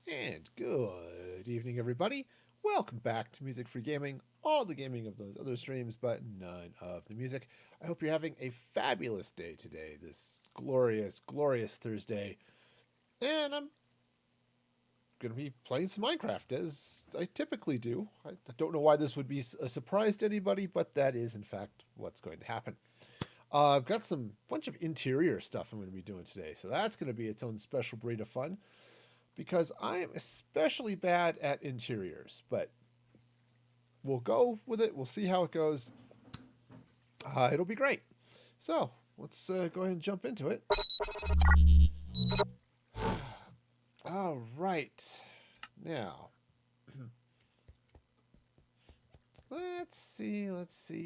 And good evening, everybody. Welcome back to Music Free Gaming. All the gaming of those other streams, but none of the music. I hope you're having a fabulous day today, this glorious, glorious Thursday. And I'm going to be playing some Minecraft, as I typically do. I don't know why this would be a surprise to anybody, but that is, in fact, what's going to happen. I've got some bunch of interior stuff I'm going to be doing today, so that's going to be its own special breed of fun, because I am especially bad at interiors, but we'll go with it. We'll see how it goes. It'll be great. So let's go ahead and jump into it. All right. Now, let's see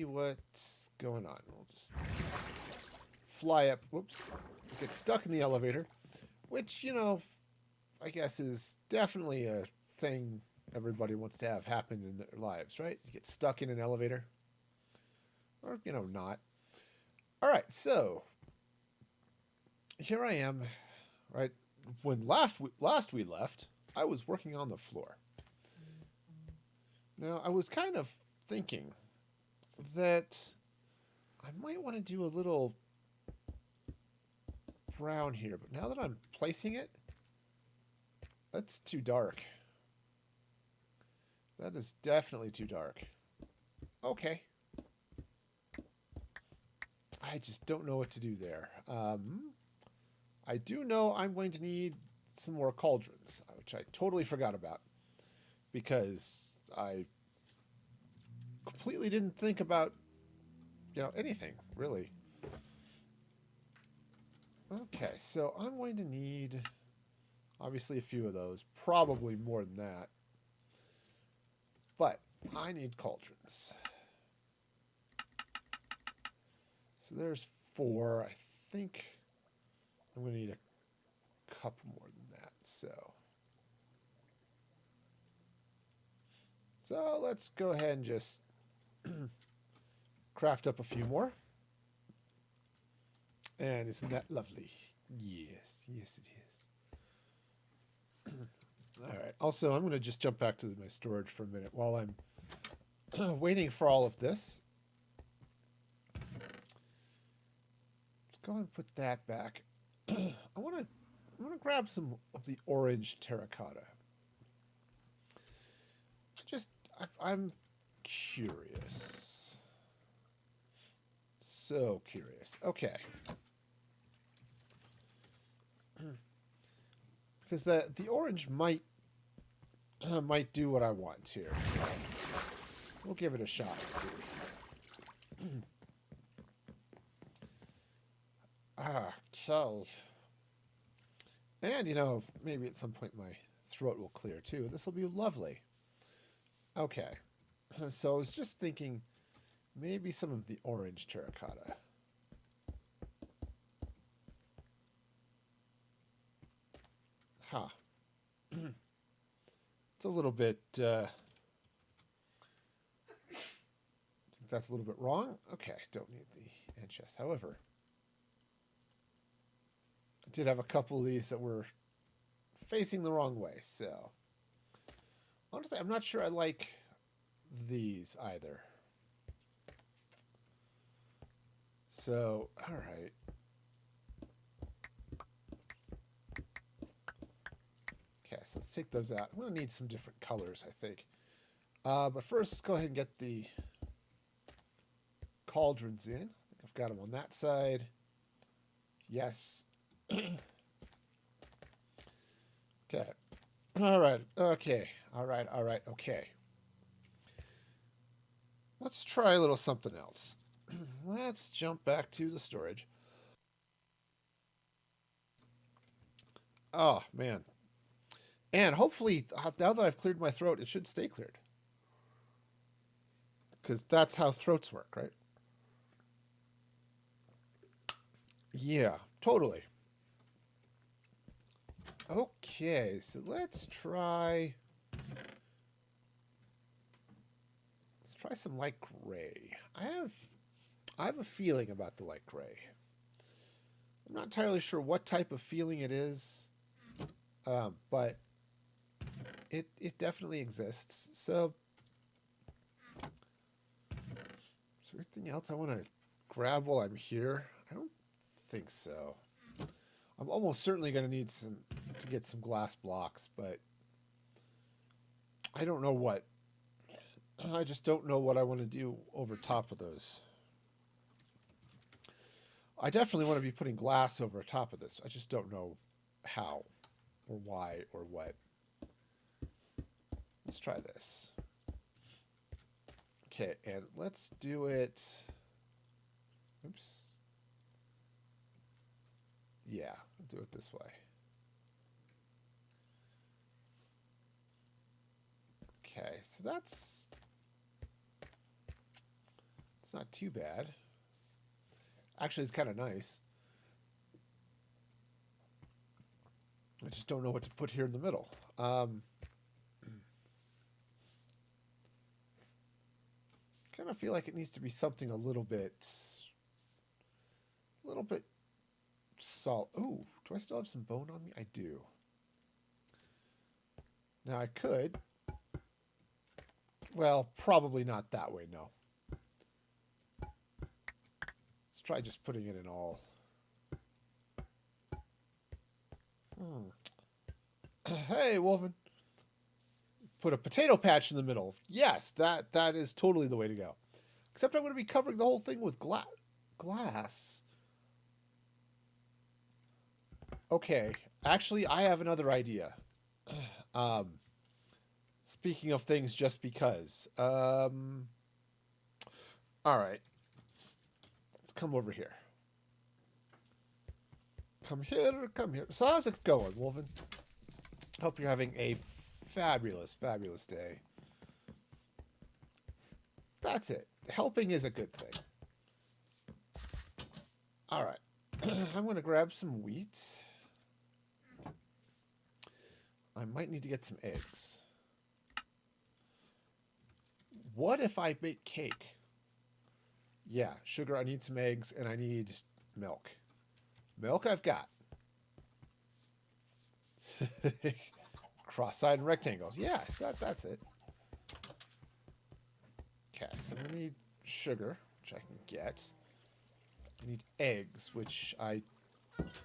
what's going on. We'll just fly up. Whoops. Get stuck in the elevator, which, I guess is definitely a thing everybody wants to have happen in their lives, right? You get stuck in an elevator. Or, not. All right, so here I am, right? When last we left, I was working on the floor. Now, I was kind of thinking that I might want to do a little brown here, but now that I'm placing it, that's too dark. That is definitely too dark. Okay. I just don't know what to do there. I do know I'm going to need some more cauldrons, which I totally forgot about, because I completely didn't think about, anything, really. Okay, so I'm going to need, obviously, a few of those. Probably more than that. But I need cauldrons. So there's 4. I think I'm going to need a couple more than that. So let's go ahead and just craft up a few more. And isn't that lovely? Yes, yes it is. All right. Also, I'm going to just jump back to my storage for a minute while I'm waiting for all of this. Let's go ahead and put that back. I want to grab some of the orange terracotta. I'm curious. So curious. Okay. Because the orange might do what I want here. So we'll give it a shot and see. Okay. And, maybe at some point my throat will clear too. This will be lovely. Okay. So I was just thinking maybe some of the orange terracotta. Huh. It's a little bit... think that's a little bit wrong. Okay, don't need the end chest. However, I did have a couple of these that were facing the wrong way, so... Honestly, I'm not sure I like these either. So, all right. Okay, so let's take those out. I'm going to need some different colors, I think. But first, let's go ahead and get the cauldrons in. I think I've got them on that side. Yes. Okay. All right. Okay. All right. All right. Okay. Let's try a little something else. Let's jump back to the storage. Oh, man. And hopefully, now that I've cleared my throat, it should stay cleared. Because that's how throats work, right? Yeah, totally. Okay, so let's try some light gray. I have a feeling about the light gray. I'm not entirely sure what type of feeling it is, but it definitely exists. So, is there anything else I want to grab while I'm here? I don't think so. I'm almost certainly going to need to get some glass blocks, but I don't know what. I just don't know what I want to do over top of those. I definitely want to be putting glass over top of this. I just don't know how or why or what. Let's try this. Okay, and let's do it. Oops. Yeah, I'll do it this way. Okay, so that's... It's not too bad. Actually, it's kind of nice. I just don't know what to put here in the middle. Kind of feel like it needs to be something a little bit solid. Ooh, do I still have some bone on me? I do. Now I could. Well, probably not that way, no. Let's try just putting it in all. Hey, Wolfen. Put a potato patch in the middle. Yes, that is totally the way to go. Except I'm going to be covering the whole thing with glass. Okay, actually, I have another idea. Speaking of things just because. All right. Let's come over here. Come here, come here. So how's it going, Wolfen? Hope you're having a fabulous, fabulous day. That's it. Helping is a good thing. All right. I'm going to grab some wheat. I might need to get some eggs. What if I make cake? Yeah, sugar, I need some eggs, and I need milk. Milk I've got. Cross-eyed rectangles. Yeah, that's it. Okay, so I need sugar, which I can get. I need eggs, which I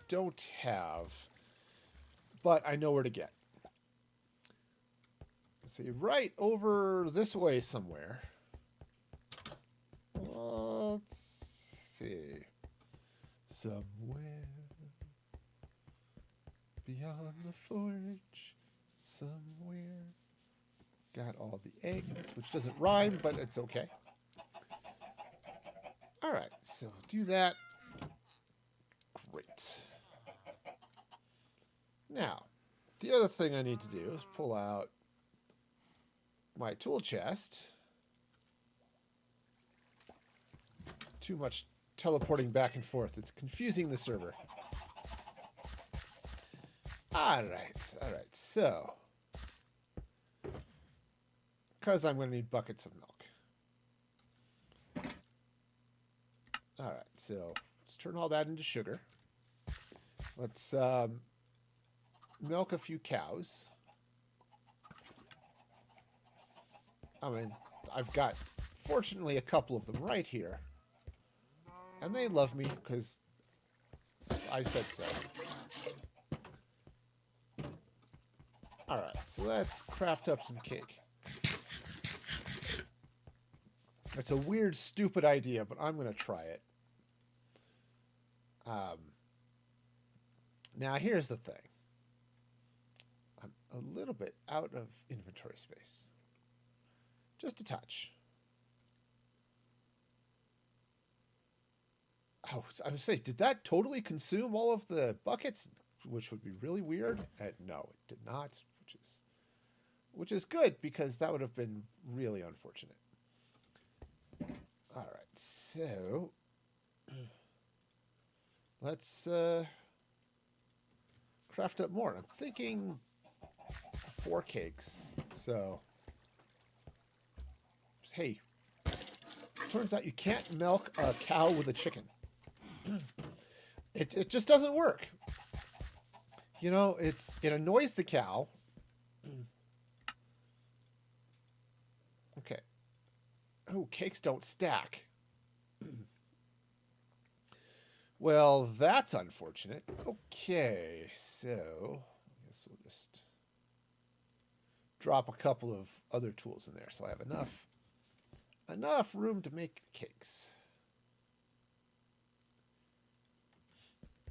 don't have, but I know where to get. Let's see, right over this way somewhere. Let's see. Somewhere beyond the forge, somewhere. Got all the eggs, which doesn't rhyme, but it's okay. All right, so do that. Great. Now, the other thing I need to do is pull out my tool chest. Too much teleporting back and forth. It's confusing the server. All right. So, because I'm going to need buckets of milk. All right, so let's turn all that into sugar. Let's milk a few cows. I mean, I've got, fortunately, a couple of them right here. And they love me because I said so. All right, so let's craft up some cake. It's a weird, stupid idea, but I'm going to try it. Now, here's the thing. I'm a little bit out of inventory space. Just a touch. Oh, I would say, did that totally consume all of the buckets? Which would be really weird. No, it did not, which is good because that would have been really unfortunate. All right, so let's craft up more. I'm thinking 4 cakes. So, hey, turns out you can't milk a cow with a chicken. It just doesn't work. You know, it annoys the cow. Okay. Oh, cakes don't stack. Well, that's unfortunate. Okay, so I guess we'll just drop a couple of other tools in there so I have enough room to make cakes.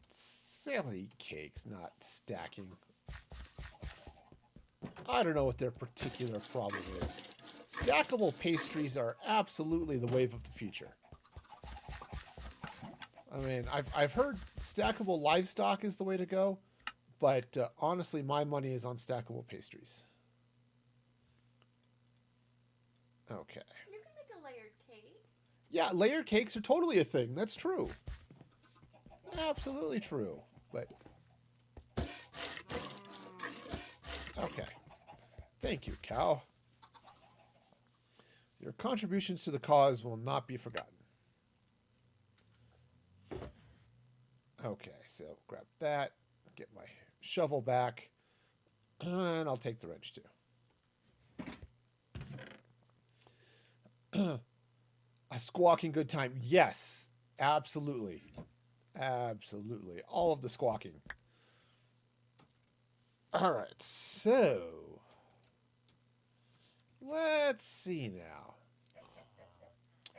Silly cakes not stacking. I don't know what their particular problem is. Stackable pastries are absolutely the wave of the future. I mean, I've heard stackable livestock is the way to go, but honestly, my money is on stackable pastries. Okay. You can make a layered cake. Yeah, layered cakes are totally a thing. That's true. Absolutely true. But okay. Thank you, cow. Your contributions to the cause will not be forgotten. Okay, so grab that, get my shovel back, and I'll take the wrench too. A squawking good time. Yes, absolutely. Absolutely. All of the squawking. All right, so let's see now.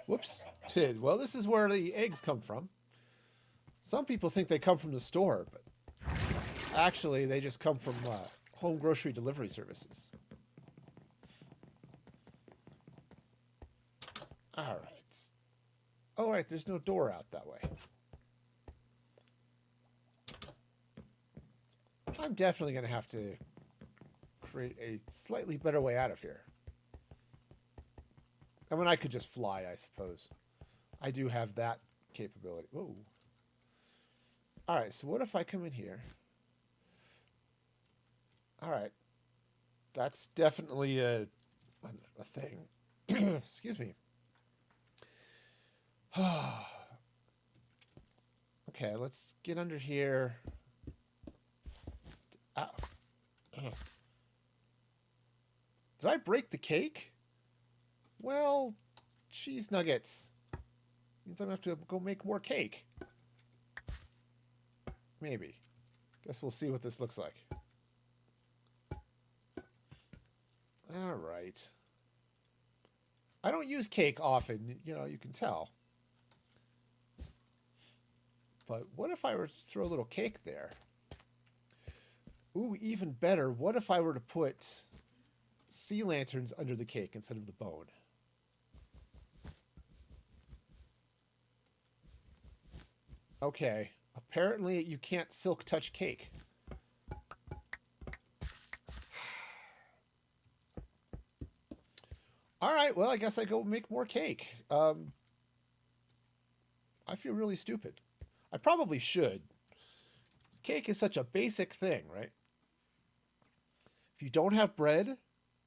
Whoops. Well, this is where the eggs come from. Some people think they come from the store, but actually they just come from home grocery delivery services. All right. All right, there's no door out that way. I'm definitely going to have to create a slightly better way out of here. I mean, I could just fly, I suppose. I do have that capability. Whoa. All right, so what if I come in here? All right. That's definitely a thing. Excuse me. Okay, let's get under here. Ow. Did I break the cake? Well, cheese nuggets. Means I'm going to have to go make more cake. Maybe. Guess we'll see what this looks like. All right. I don't use cake often, you know, you can tell. But what if I were to throw a little cake there? Ooh, even better, what if I were to put sea lanterns under the cake instead of the bone? Okay, apparently you can't silk touch cake. All right, well, I guess I go make more cake. I feel really stupid. I probably should. Cake is such a basic thing, right? If you don't have bread,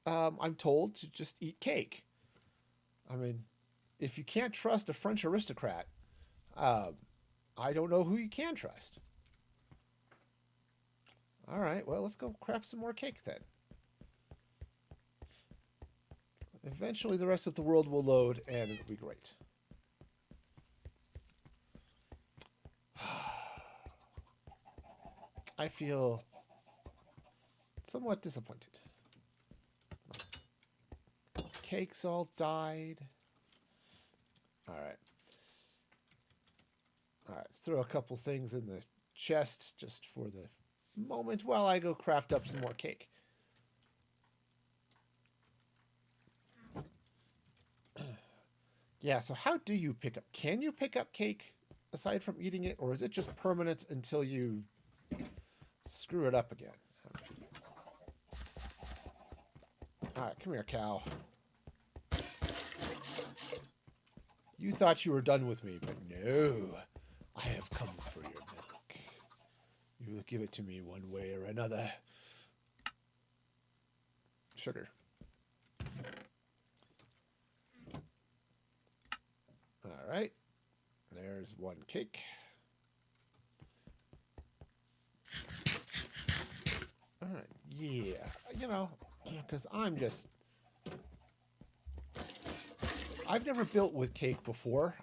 I'm told to just eat cake. I mean, if you can't trust a French aristocrat, I don't know who you can trust. All right, well, let's go craft some more cake then. Eventually, the rest of the world will load, and it'll be great. I feel somewhat disappointed. Cakes all died. All right. All right, let's throw a couple things in the chest just for the moment while I go craft up some more cake. Yeah, so how do you pick up? Can you pick up cake aside from eating it, or is it just permanent until you screw it up again? All right, come here, cow. You thought you were done with me, but no. I have come for your milk. You will give it to me one way or another. Sugar. All right. There's one cake. Yeah, because I've never built with cake before.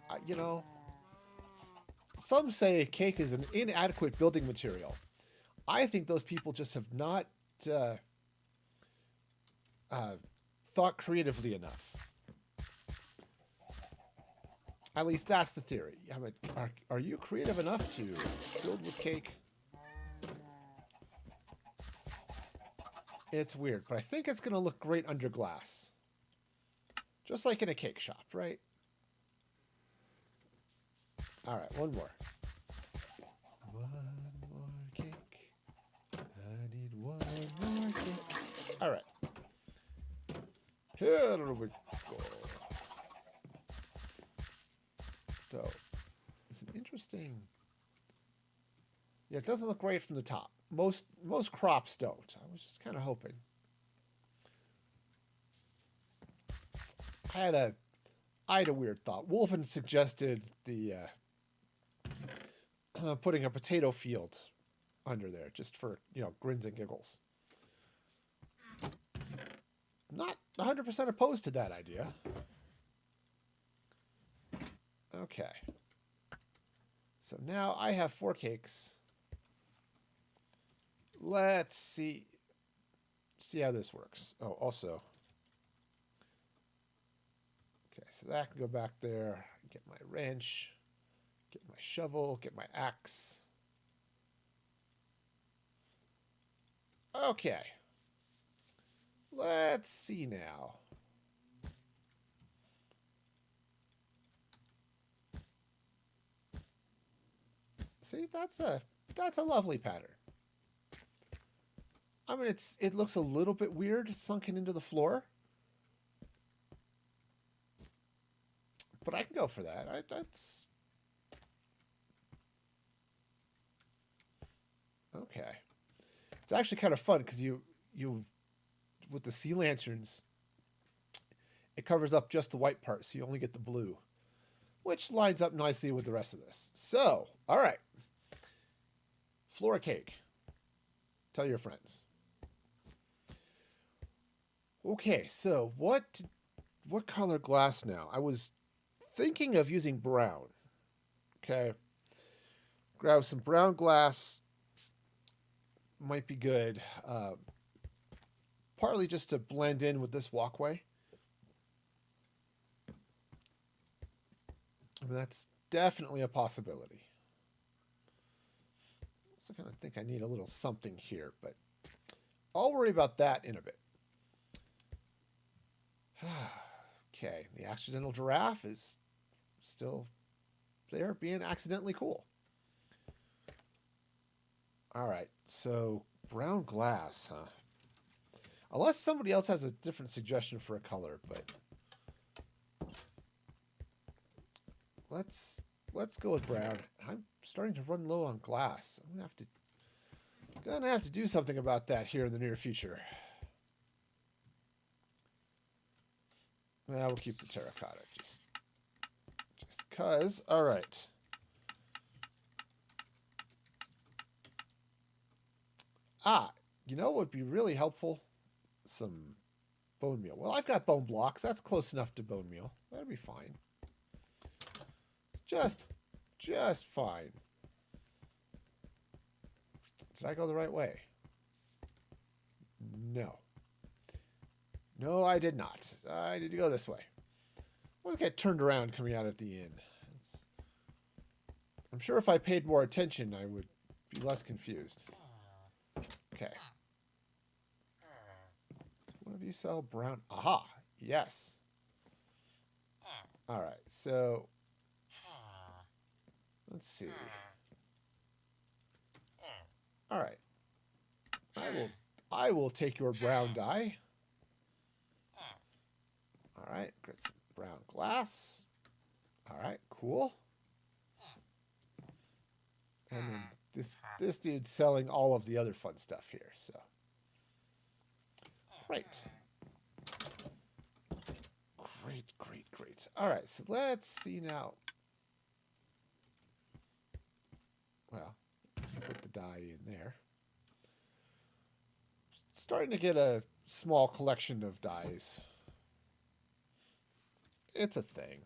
Some say cake is an inadequate building material. I think those people just have not uh, uh, thought creatively enough. At least that's the theory. I mean, are you creative enough to build with cake? It's weird, but I think it's going to look great under glass. Just like in a cake shop, right? All right, one more. One more cake. I need one more cake. All right. Here we go. So, it's an interesting... Yeah, it doesn't look great from the top. Most crops don't. I was just kind of hoping. I had a weird thought. Wolfen suggested the putting a potato field under there just for, grins and giggles. Not 100% opposed to that idea. Okay. So now I have 4 cakes. Let's see how this works. Oh, also. Okay, so that can go back there. Get my wrench. Get my shovel. Get my axe. Okay. Let's see now. See, that's a lovely pattern. I mean, it looks a little bit weird sunken into the floor. But I can go for that. That's... Okay. It's actually kind of fun because you with the sea lanterns, it covers up just the white part, so you only get the blue, which lines up nicely with the rest of this. So, all right. Floor cake. Tell your friends. Okay, so what color glass now? I was thinking of using brown. Okay. Grab some brown glass. Might be good. Partly just to blend in with this walkway. I mean, that's definitely a possibility. So I kind of think I need a little something here, but I'll worry about that in a bit. Okay, the accidental giraffe is still there being accidentally cool. All right, so brown glass, huh? Unless somebody else has a different suggestion for a color, but let's go with brown. I'm starting to run low on glass. I'm gonna have to do something about that here in the near future. Well, we'll keep the terracotta just cause. All right. You know what would be really helpful? Some bone meal. Well, I've got bone blocks. That's close enough to bone meal. That'll be fine. It's just fine. Did I go the right way? No. No, I did not. I need to go this way. I always get turned around coming out at the inn. I'm sure if I paid more attention, I would be less confused. Okay. One of you sell brown. Aha. Yes. All right. So let's see. All right. I will take your brown dye. All right. Get some brown glass. All right. Cool. And then this dude's selling all of the other fun stuff here. So. Right. Great. All right, so let's see now. Well, let's put the dye in there. starting to get a small collection of dies. It's a thing.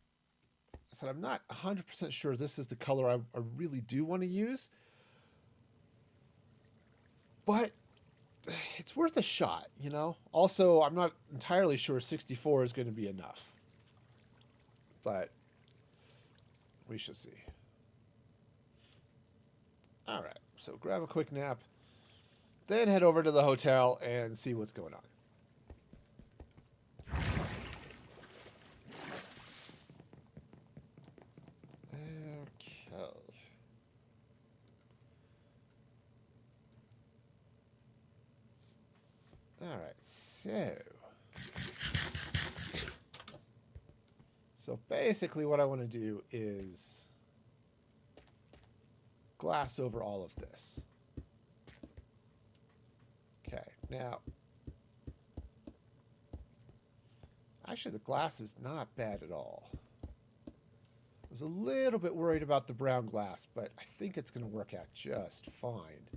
I said I'm not 100% sure this is the color I really do want to use. But it's worth a shot, you know? Also, I'm not entirely sure 64 is going to be enough. But we shall see. All right, so grab a quick nap, then head over to the hotel and see what's going on. Okay. All right, so basically what I want to do is glass over all of this. Okay, now, actually the glass is not bad at all. I was a little bit worried about the brown glass, but I think it's going to work out just fine.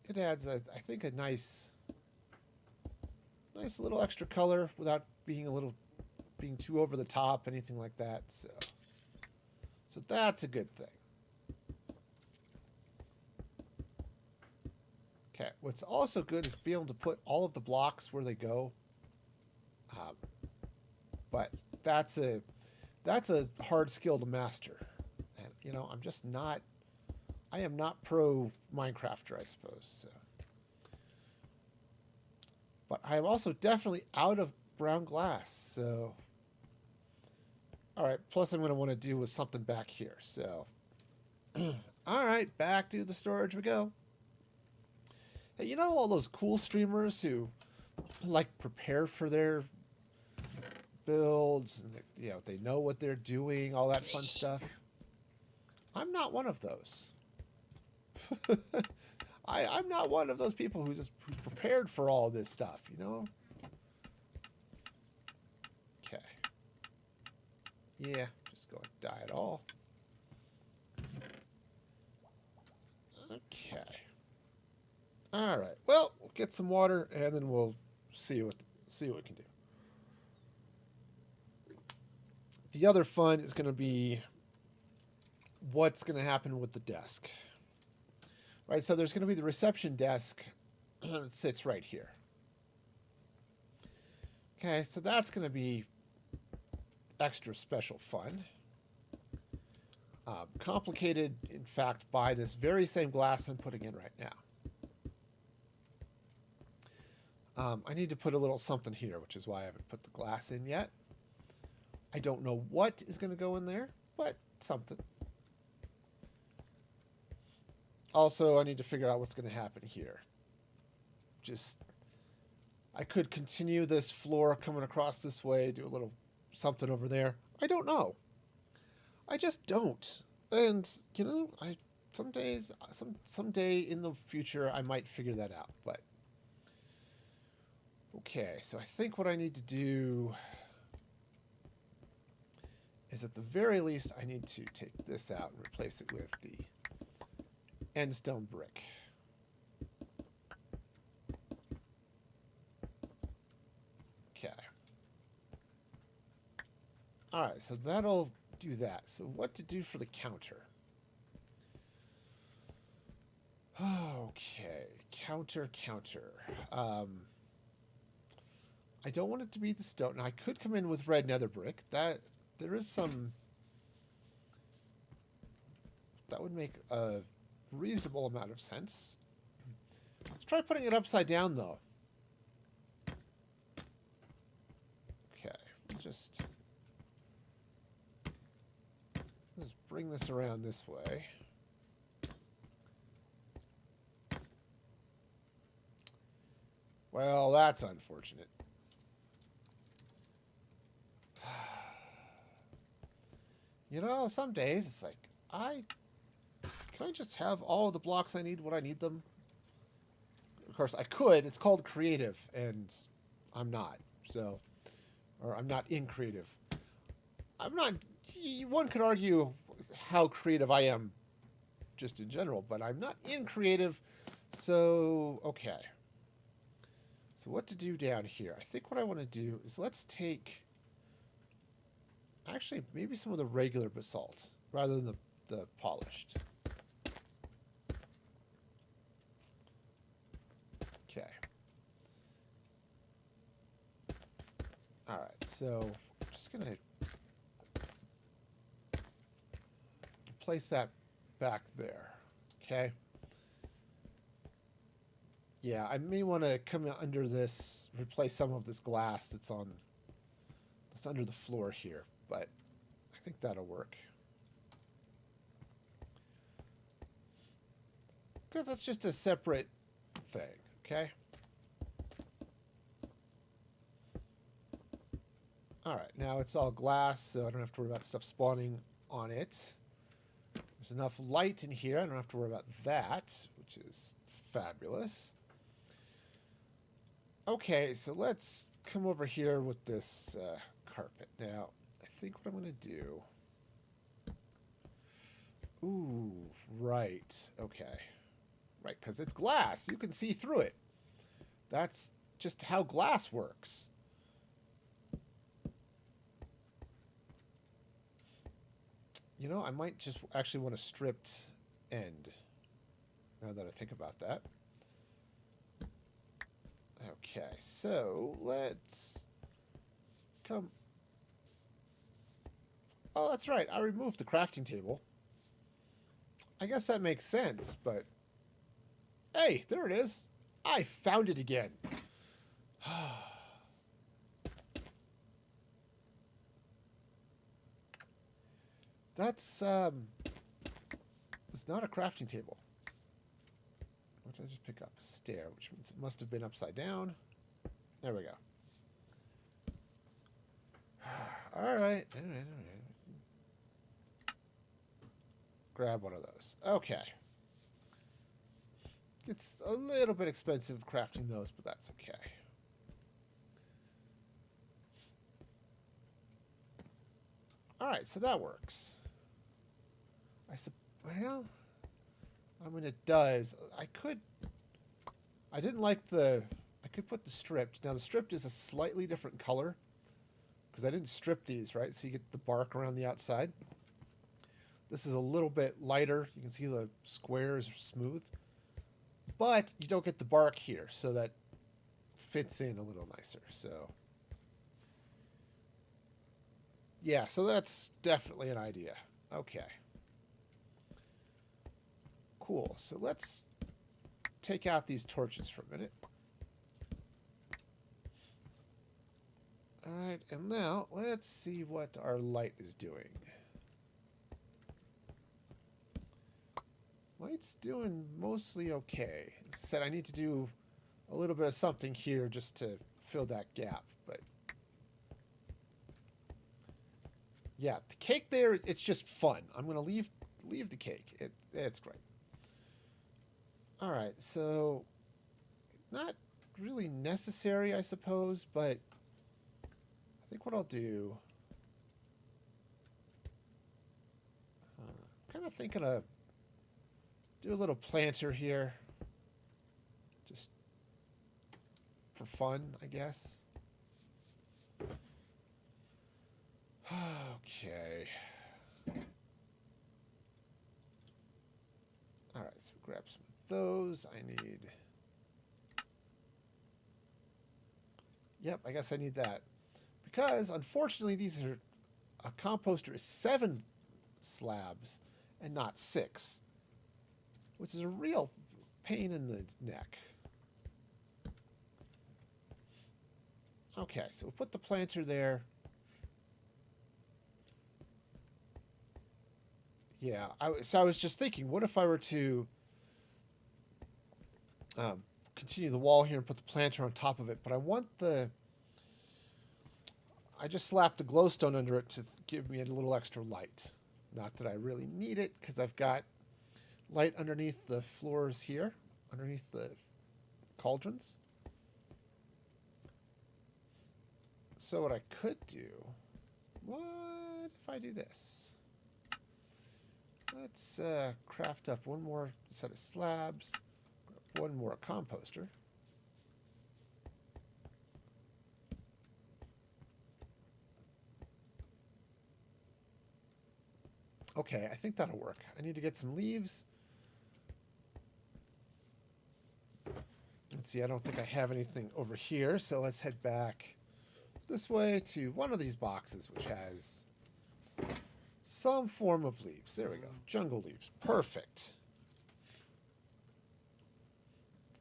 It adds, I think, a nice little extra color without being too over the top, anything like that. So that's a good thing. Okay, what's also good is being able to put all of the blocks where they go. But that's a hard skill to master. And, you know, I am not pro Minecrafter, I suppose. So. But I am also definitely out of brown glass, so... Alright, plus I'm going to want to do with something back here, so... Alright, back to the storage we go. Hey, you know all those cool streamers who, like, prepare for their builds, and, you know, they know what they're doing, all that fun stuff? I'm not one of those. I'm not one of those people who's prepared for all this stuff, you know? Okay. Yeah, just go and die it all. Okay. All right. Well, we'll get some water and then we'll see what we can do. The other fun is going to be what's going to happen with the desk. Right, so there's going to be the reception desk that sits right here. Okay, so that's going to be extra special fun. Complicated, in fact, by this very same glass I'm putting in right now. I need to put a little something here, which is why I haven't put the glass in yet. I don't know what is going to go in there, but something. Also, I need to figure out what's going to happen here. I could continue this floor coming across this way, do a little something over there. I don't know. I just don't. And, you know, someday in the future, I might figure that out. But, okay, so I think what I need to do is at the very least, I need to take this out and replace it with the end stone brick. Okay. Alright, so that'll do that. So what to do for the counter? Okay, counter. I don't want it to be the stone. Now, I could come in with red nether brick. There is some... That would make a reasonable amount of sense. Let's try putting it upside down, though. Okay, just bring this around this way. Well, that's unfortunate. You know, some days it's like, can I just have all of the blocks I need when I need them? Of course, I could. It's called creative, and I'm not. So, or I'm not in creative. I'm not. One could argue how creative I am just in general, but I'm not in creative. So, okay. So what to do down here? I think what I want to do is let's take, actually, maybe some of the regular basalt rather than the polished. Okay. All right, so I'm just going to place that back there. Okay. Yeah, I may want to come under this, replace some of this glass that's under the floor here, but I think that'll work. Because it's just a separate thing, okay? Alright, now it's all glass, so I don't have to worry about stuff spawning on it. There's enough light in here, I don't have to worry about that, which is fabulous. Okay, so let's come over here with this carpet. Now, I think what I'm going to do... Ooh, right. Okay. Right, because it's glass. You can see through it. That's just how glass works. You know, I might just actually want a stripped end, now that I think about that. Okay, so let's come... Oh, that's right. I removed the crafting table. I guess that makes sense, but... Hey, there it is. I found it again. That's, it's not a crafting table. What did I just pick up? A stair, which means it must have been upside down. There we go. All right. Grab one of those. Okay. It's a little bit expensive crafting those, but that's okay. All right, so that works. Well, I mean, it does. I didn't like I could put the stripped. Now, the stripped is a slightly different color because I didn't strip these, right? So you get the bark around the outside. This is a little bit lighter. You can see the squares are smooth. But you don't get the bark here, so that fits in a little nicer. So, yeah, so that's definitely an idea. Okay. Cool. So let's take out these torches for a minute. All right, and now let's see what our light is doing. Light's doing mostly okay. As I said, I need to do a little bit of something here just to fill that gap, but yeah, the cake there, it's just fun. I'm going to leave the cake. It's great. All right, so not really necessary, I suppose, but I think what I'll do, I'm kind of thinking of do a little planter here, just for fun, I guess. Okay. All right, so grab some of those. I need... Yep, I guess I need that. Because, unfortunately, these are... A composter is 7 slabs and not 6. Which is a real pain in the neck. Okay, so we'll put the planter there. Yeah, so I was just thinking, what if I were to continue the wall here and put the planter on top of it, but I want I just slapped the glowstone under it to give me a little extra light. Not that I really need it, because I've got light underneath the floors here, underneath the cauldrons. So what I could do, what if I do this? Let's craft up one more set of slabs, one more composter. Okay, I think that'll work. I need to get some leaves. Let's see, I don't think I have anything over here, so let's head back this way to one of these boxes, which has some form of leaves. There we go. Jungle leaves. Perfect.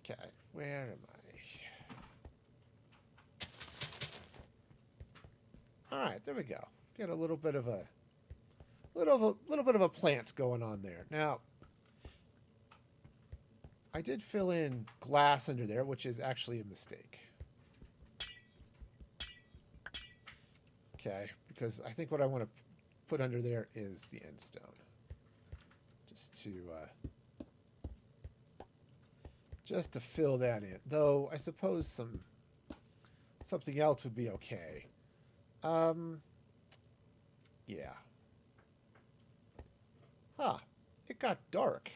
Okay, where am I? All right, there we go. Get a little bit of a little bit of a plant going on there. Now, I did fill in glass under there, which is actually a mistake. Okay, because I think what I want to put under there is the end stone. Just to fill that in. Though I suppose something else would be okay. Yeah. Huh. It got dark.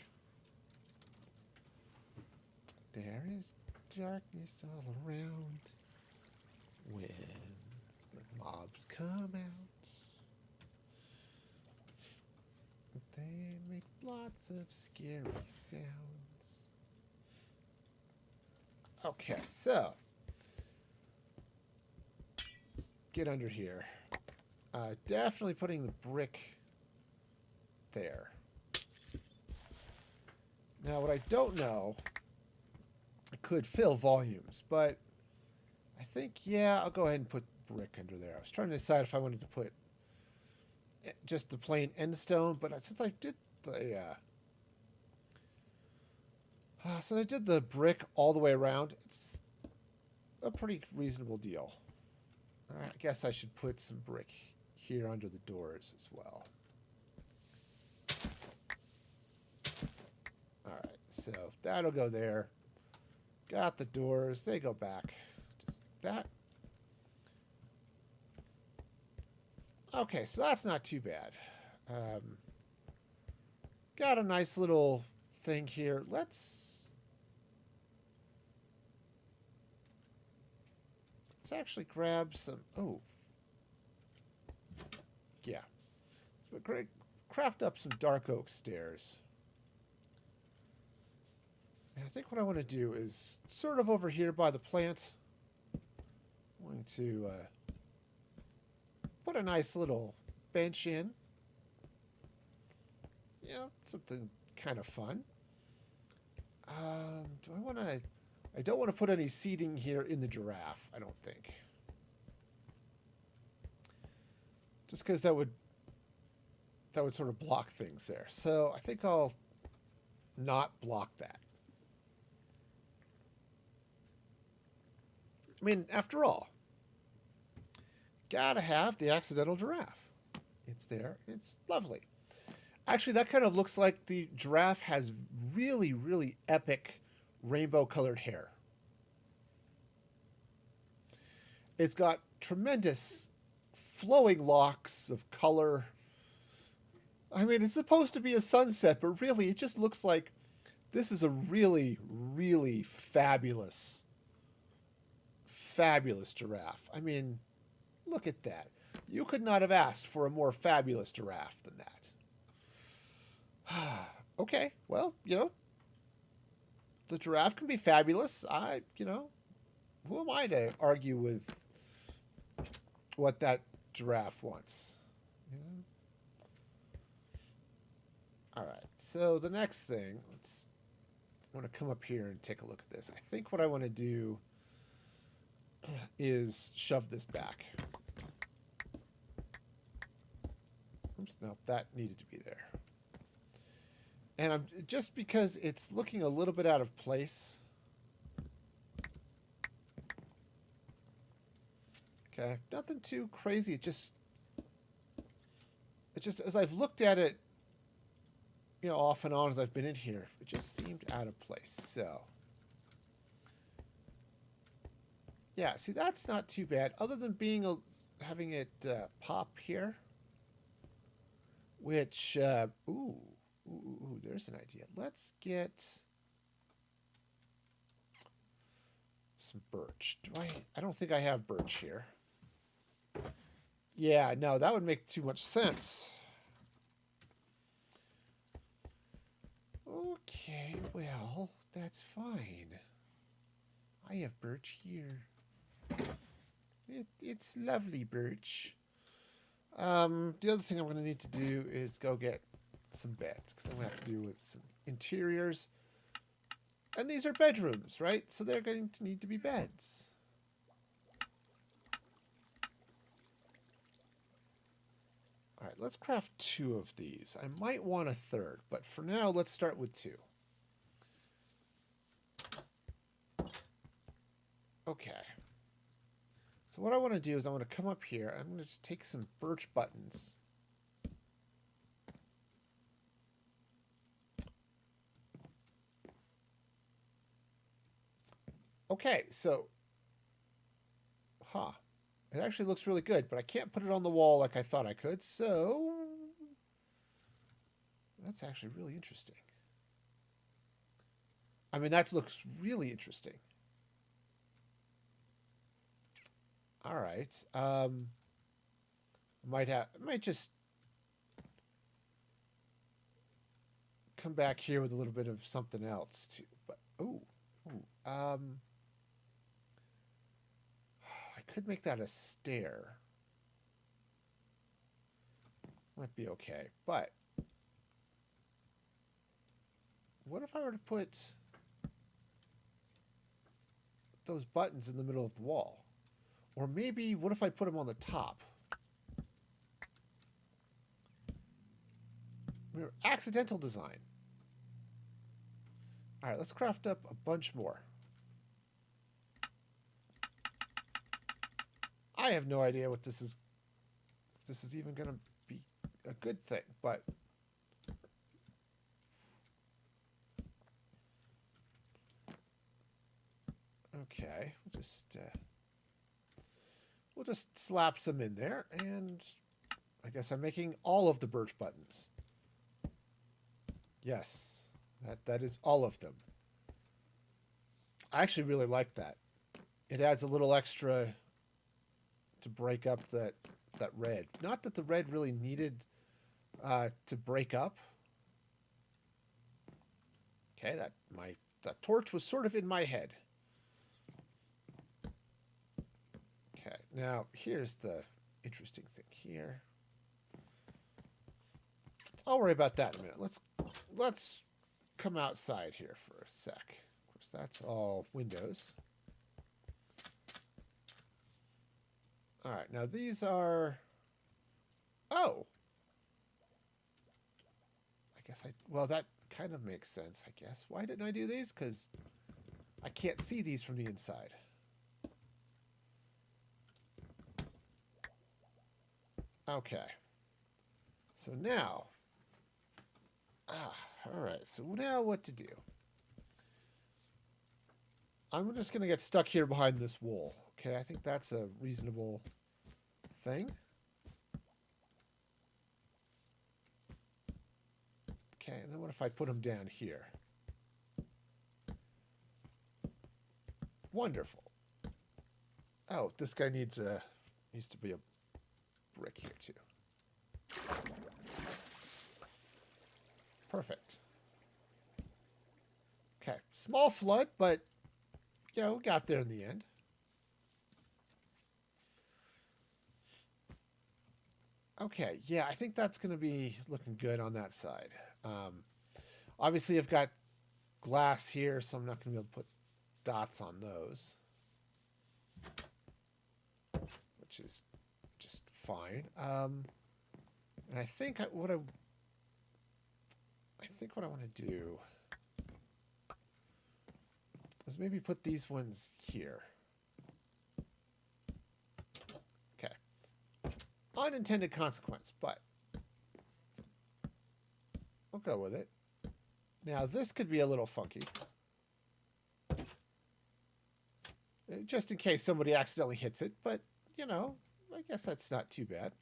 There is darkness all around when the mobs come out. They make lots of scary sounds. Okay, so let's get under here. Definitely putting the brick there. Now, what I don't know, I could fill volumes, but I think, yeah, I'll go ahead and put brick under there. I was trying to decide if I wanted to put just the plain end stone, but since I did the brick all the way around, it's a pretty reasonable deal. I guess I should put some brick here under the doors as well. Alright, so that'll go there. Got the doors. They go back. Just like that. Okay, so that's not too bad. Got a nice little thing here. Let's actually grab some... Oh. Yeah. So craft up some dark oak stairs. And I think what I want to do is sort of over here by the plant. I'm going to put a nice little bench in. You know, something kind of fun. Do I want to... I don't want to put any seating here in the giraffe, I don't think. Just because that would sort of block things there. So I think I'll not block that. I mean, after all, gotta have the accidental giraffe. It's there. It's lovely. Actually, that kind of looks like the giraffe has really, really epic rainbow-colored hair. It's got tremendous flowing locks of color. I mean, it's supposed to be a sunset, but really, it just looks like this is a really, really fabulous giraffe. I mean, look at that. You could not have asked for a more fabulous giraffe than that. Okay, well, you know, the giraffe can be fabulous. Who am I to argue with what that giraffe wants? You know? All right, so the next thing, I want to come up here and take a look at this. I think what I want to do is shove this back. Oops, no, that needed to be there. And I'm just because it's looking a little bit out of place. Okay, nothing too crazy. It just as I've looked at it, you know, off and on as I've been in here, it just seemed out of place. So, yeah, see, that's not too bad. Other than having it pop here, which ooh. Ooh, there's an idea. Let's get some birch. I don't think I have birch here. Yeah, no, that would make too much sense. Okay, well, that's fine. I have birch here. It's lovely birch. The other thing I'm going to need to do is go get some beds, because I'm going to have to do with some interiors. And these are bedrooms, right? So they're going to need to be beds. All right, let's craft 2 of these. I might want a third, but for now, let's start with 2. Okay. So what I want to do is I want to come up here. I'm going to just take some birch buttons. Okay, so... It actually looks really good, but I can't put it on the wall like I thought I could, so... That's actually really interesting. I mean, that looks really interesting. All right. Might just come back here with a little bit of something else too. But I could make that a stair. Might be okay, but what if I were to put those buttons in the middle of the wall? Or maybe, what if I put them on the top? Accidental design. All right, let's craft up a bunch more. I have no idea what this is. If this is even going to be a good thing, but okay, we'll just slap some in there, and I guess I'm making all of the birch buttons. Yes, that is all of them. I actually really like that. It adds a little extra to break up that red. Not that the red really needed to break up. Okay, that torch was sort of in my head. Okay, now here's the interesting thing here. I'll worry about that in a minute. Let's come outside here for a sec. Of course, that's all windows. All right, now these are... Oh! I guess well, that kind of makes sense, I guess. Why didn't I do these? Because I can't see these from the inside. Okay. So now... all right, so now what to do? I'm just going to get stuck here behind this wall. Okay, I think that's a reasonable thing. Okay, and then what if I put them down here? Wonderful. Oh, this guy needs to be a brick here too. Perfect. Okay, small flood, but you know, we got there in the end. Okay, yeah, I think that's going to be looking good on that side. Obviously, I've got glass here, so I'm not going to be able to put dots on those, which is just fine. And I think what I want to do is maybe put these ones here. Okay. Unintended consequence, but we'll go with it. Now, this could be a little funky. Just in case somebody accidentally hits it, but, you know, I guess that's not too bad.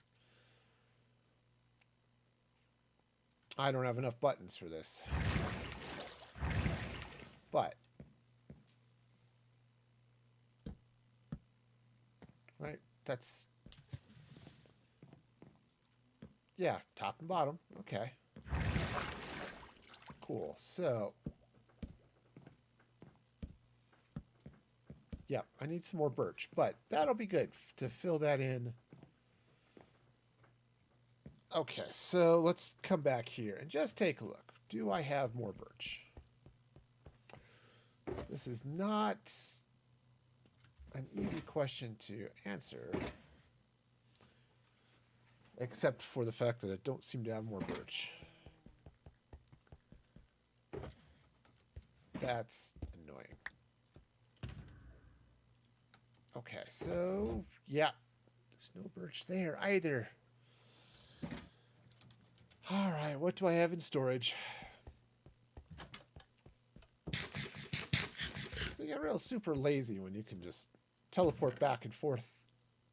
I don't have enough buttons for this. But, right, that's, yeah, top and bottom. Okay. Cool. So, yeah, I need some more birch, but that'll be good to fill that in. Okay, so let's come back here and just take a look. Do I have more birch? This is not an easy question to answer, except for the fact that I don't seem to have more birch. That's annoying. Okay, so, yeah, there's no birch there either. All right, what do I have in storage? So you get real super lazy when you can just teleport back and forth.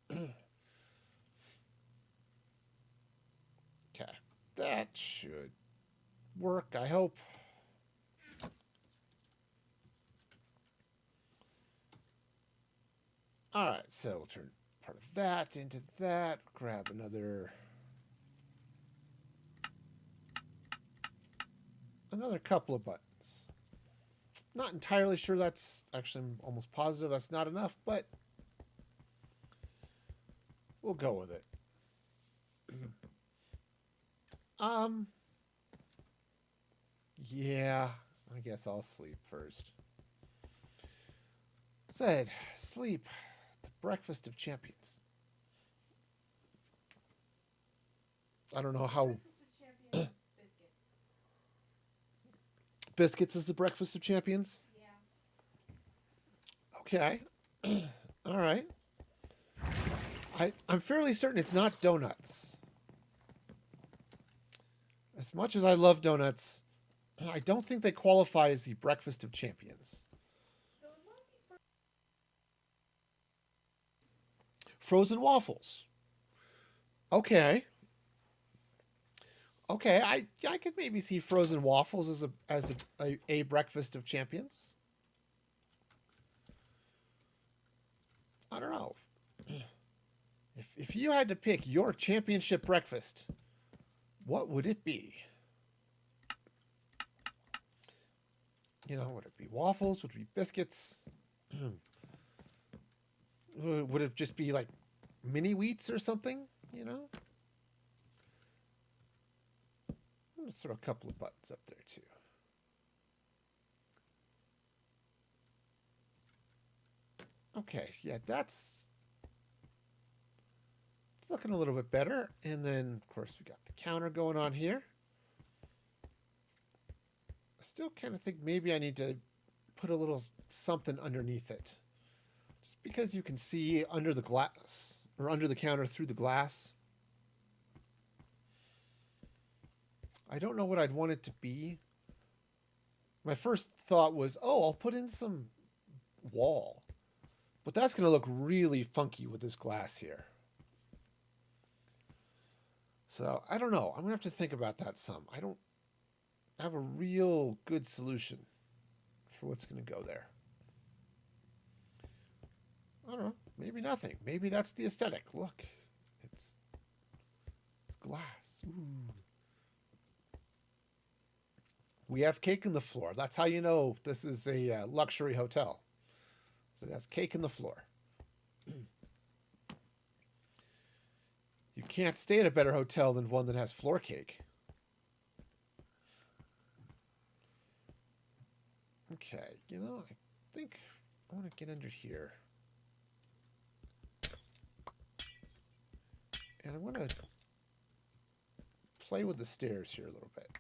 Okay, that should work, I hope. All right, so we'll turn part of that into that. Grab another couple of buttons. Not entirely sure that's actually, I'm almost positive that's not enough, but we'll go with it. Yeah, I guess I'll sleep first. Said, sleep, the breakfast of champions. I don't know how. Breakfast of Champions biscuits. Biscuits is the breakfast of champions? Yeah. Okay. All right. I'm fairly certain it's not donuts. As much as I love donuts, I don't think they qualify as the breakfast of champions. So it might be Frozen waffles. Okay. Okay, I could maybe see frozen waffles as a breakfast of champions. I don't know. If you had to pick your championship breakfast, what would it be? You know, would it be waffles? Would it be biscuits? Would it just be like mini wheats or something? You know? I'm going to throw a couple of buttons up there too. Okay, yeah, it's looking a little bit better. And then, of course, we got the counter going on here. I still kind of think maybe I need to put a little something underneath it. Just because you can see under the glass, or under the counter through the glass. I don't know what I'd want it to be. My first thought was, oh, I'll put in some wall. But that's going to look really funky with this glass here. So, I don't know. I'm going to have to think about that some. I don't have a real good solution for what's going to go there. I don't know. Maybe nothing. Maybe that's the aesthetic. Look. It's glass. Ooh. We have cake in the floor. That's how you know this is a luxury hotel. So that's cake in the floor. You can't stay at a better hotel than one that has floor cake. Okay, you know, I think I want to get under here. And I'm going to play with the stairs here a little bit.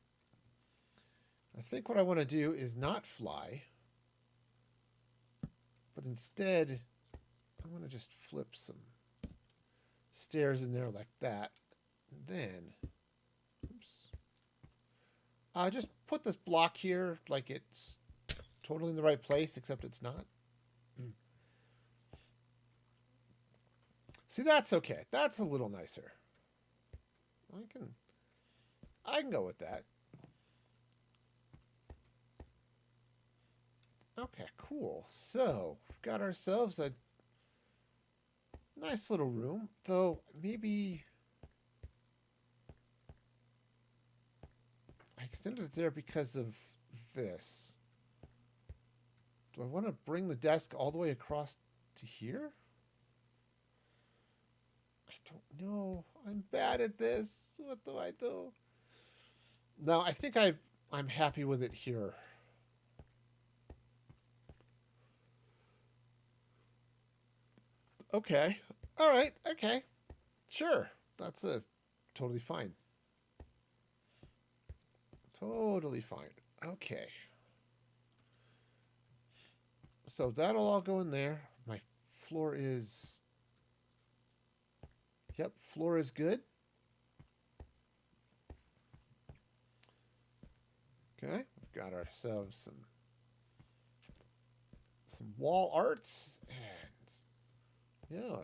I think what I want to do is not fly, but instead I'm going to just flip some stairs in there like that. And then, oops. Just put this block here like it's totally in the right place, except it's not. See, that's okay. That's a little nicer. I can go with that. Okay, cool. So, we've got ourselves a nice little room, though maybe I extended it there because of this. Do I want to bring the desk all the way across to here? I don't know. I'm bad at this. What do I do? No, I think I'm happy with it here. Okay. All right. Okay. Sure. That's a totally fine. Totally fine. Okay. So that'll all go in there. My floor is. Yep, floor is good. Okay, we've got ourselves some wall arts and yeah,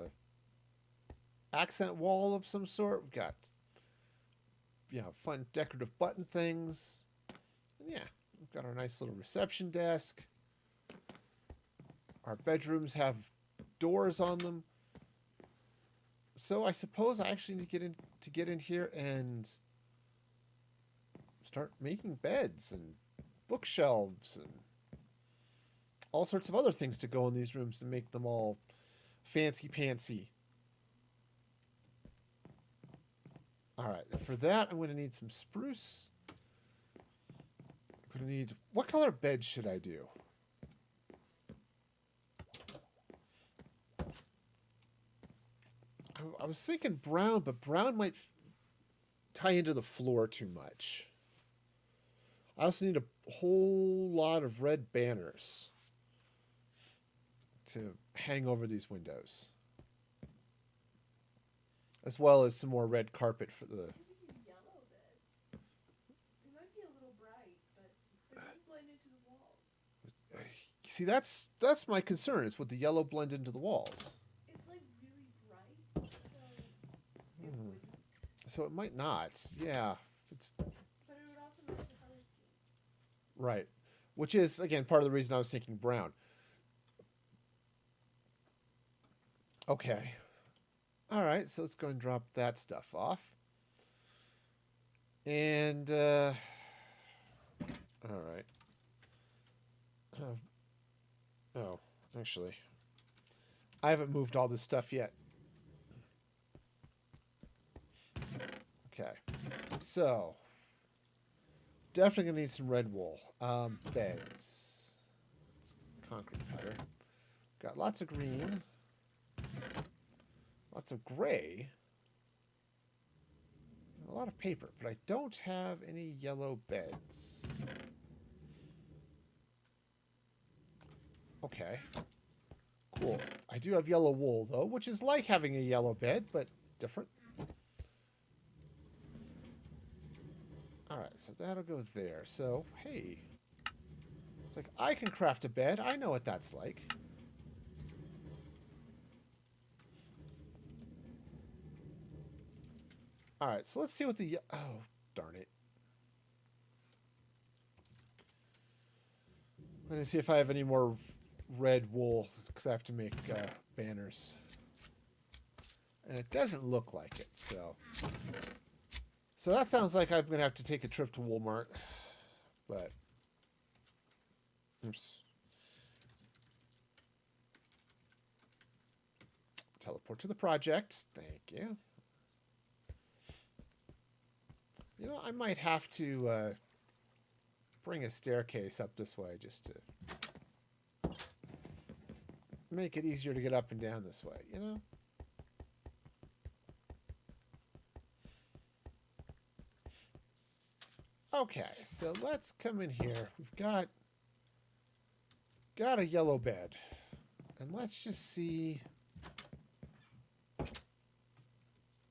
accent wall of some sort. We've got fun decorative button things. And yeah, we've got our nice little reception desk. Our bedrooms have doors on them. So I suppose I actually need to get in here and start making beds and bookshelves and all sorts of other things to go in these rooms to make them all fancy pantsy. All right, for that I'm going to need some spruce. I'm going to need, what color bed should I do? I was thinking brown, but brown might tie into the floor too much. I also need a whole lot of red banners to hang over these windows, as well as some more red carpet for the. We could do yellow beds. They might be a little bright, but they might blend into the walls. See, that's my concern. Is would the yellow blend into the walls? It's like really bright, so it wouldn't. So it might not. Yeah, it's But it would also match the color scheme. right. Which is again part of the reason I was thinking brown. Okay. All right, so let's go and drop that stuff off. And all right. Oh, actually, I haven't moved all this stuff yet. Okay, so definitely gonna need some red wool. Beds. It's concrete powder. Got lots of green. Lots of gray. And a lot of paper, but I don't have any yellow beds. Okay. Cool. I do have yellow wool, though, which is like having a yellow bed, but different. Alright, so that'll go there. So, hey. It's like, I can craft a bed. I know what that's like. Alright, so let's see what the... Oh, darn it. Let me see if I have any more red wool, because I have to make banners. And it doesn't look like it, so... So that sounds like I'm going to have to take a trip to Walmart. But... Oops. Teleport to the project. Thank you. You know, I might have to bring a staircase up this way just to make it easier to get up and down this way, you know? Okay, so let's come in here. We've got a yellow bed. And let's just see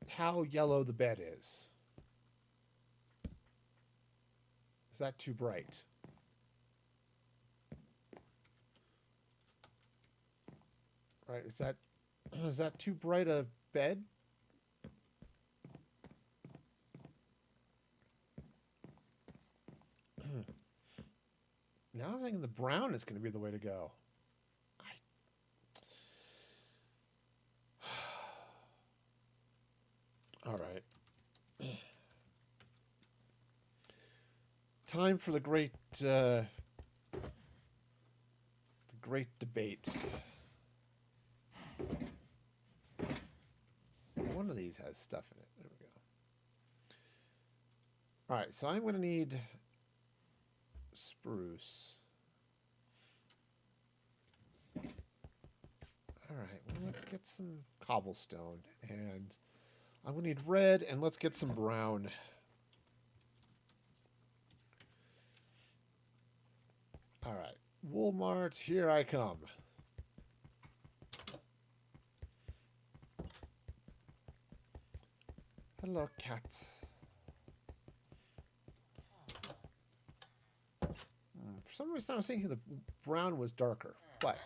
how yellow the bed is. Is that too bright? Right, is that too bright a bed? Now I'm thinking the brown is going to be the way to go. All right. Time for the great debate. One of these has stuff in it. There we go. All right, so I'm going to need spruce. All right, well, let's get some cobblestone. And I'm going to need red, and let's get some brown. All right, Woolmart, here I come. Hello, cat. For some reason, I was thinking the brown was darker, but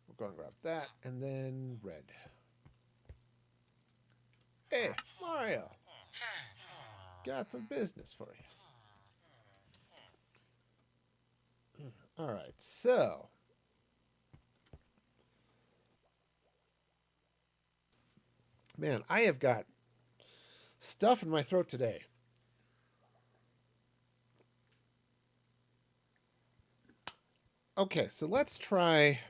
we'll go and grab that, and then red. Hey, Mario. Got some business for you. All right, so man, I have got stuff in my throat today. Okay, so let's craft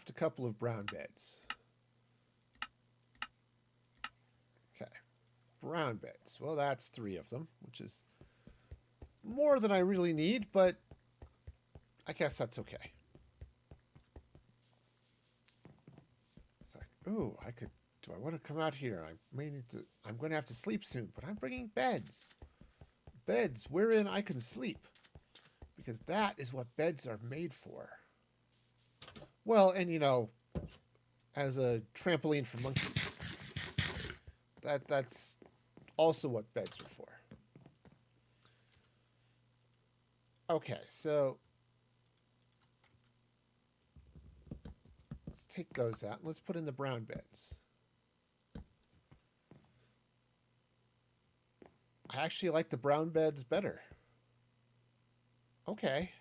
a couple of brown beds. Okay, brown beds. Well, that's 3 of them, which is more than I really need, but I guess that's okay. It's like, ooh, do I want to come out here? I'm going to have to sleep soon, but I'm bringing beds. Beds wherein I can sleep. Because that is what beds are made for. Well, and as a trampoline for monkeys. That's also what beds are for. Okay, so let's take those out. Let's put in the brown beds. I actually like the brown beds better. Okay.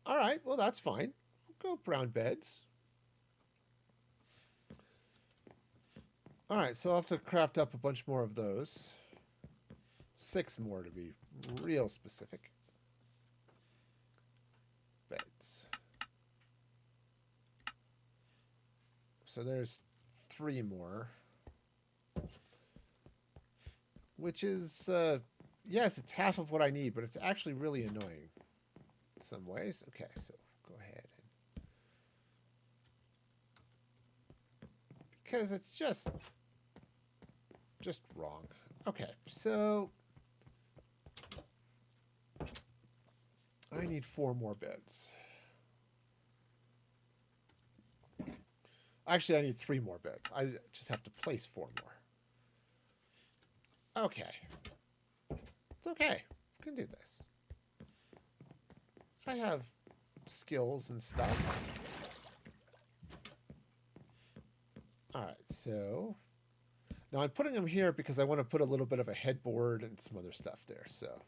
All right, well, that's fine. We'll go brown beds. All right, so I'll have to craft up a bunch more of those. 6 more to be real specific. Beds. So there's 3 more. Which is, yes, it's half of what I need, but it's actually really annoying in some ways. Okay, so go ahead. Because it's just wrong. Okay, so I need 4 more beds. Actually, I need 3 more beds. I just have to place 4 more. Okay. It's okay. I can do this. I have skills and stuff. Alright, so now I'm putting them here because I want to put a little bit of a headboard and some other stuff there, so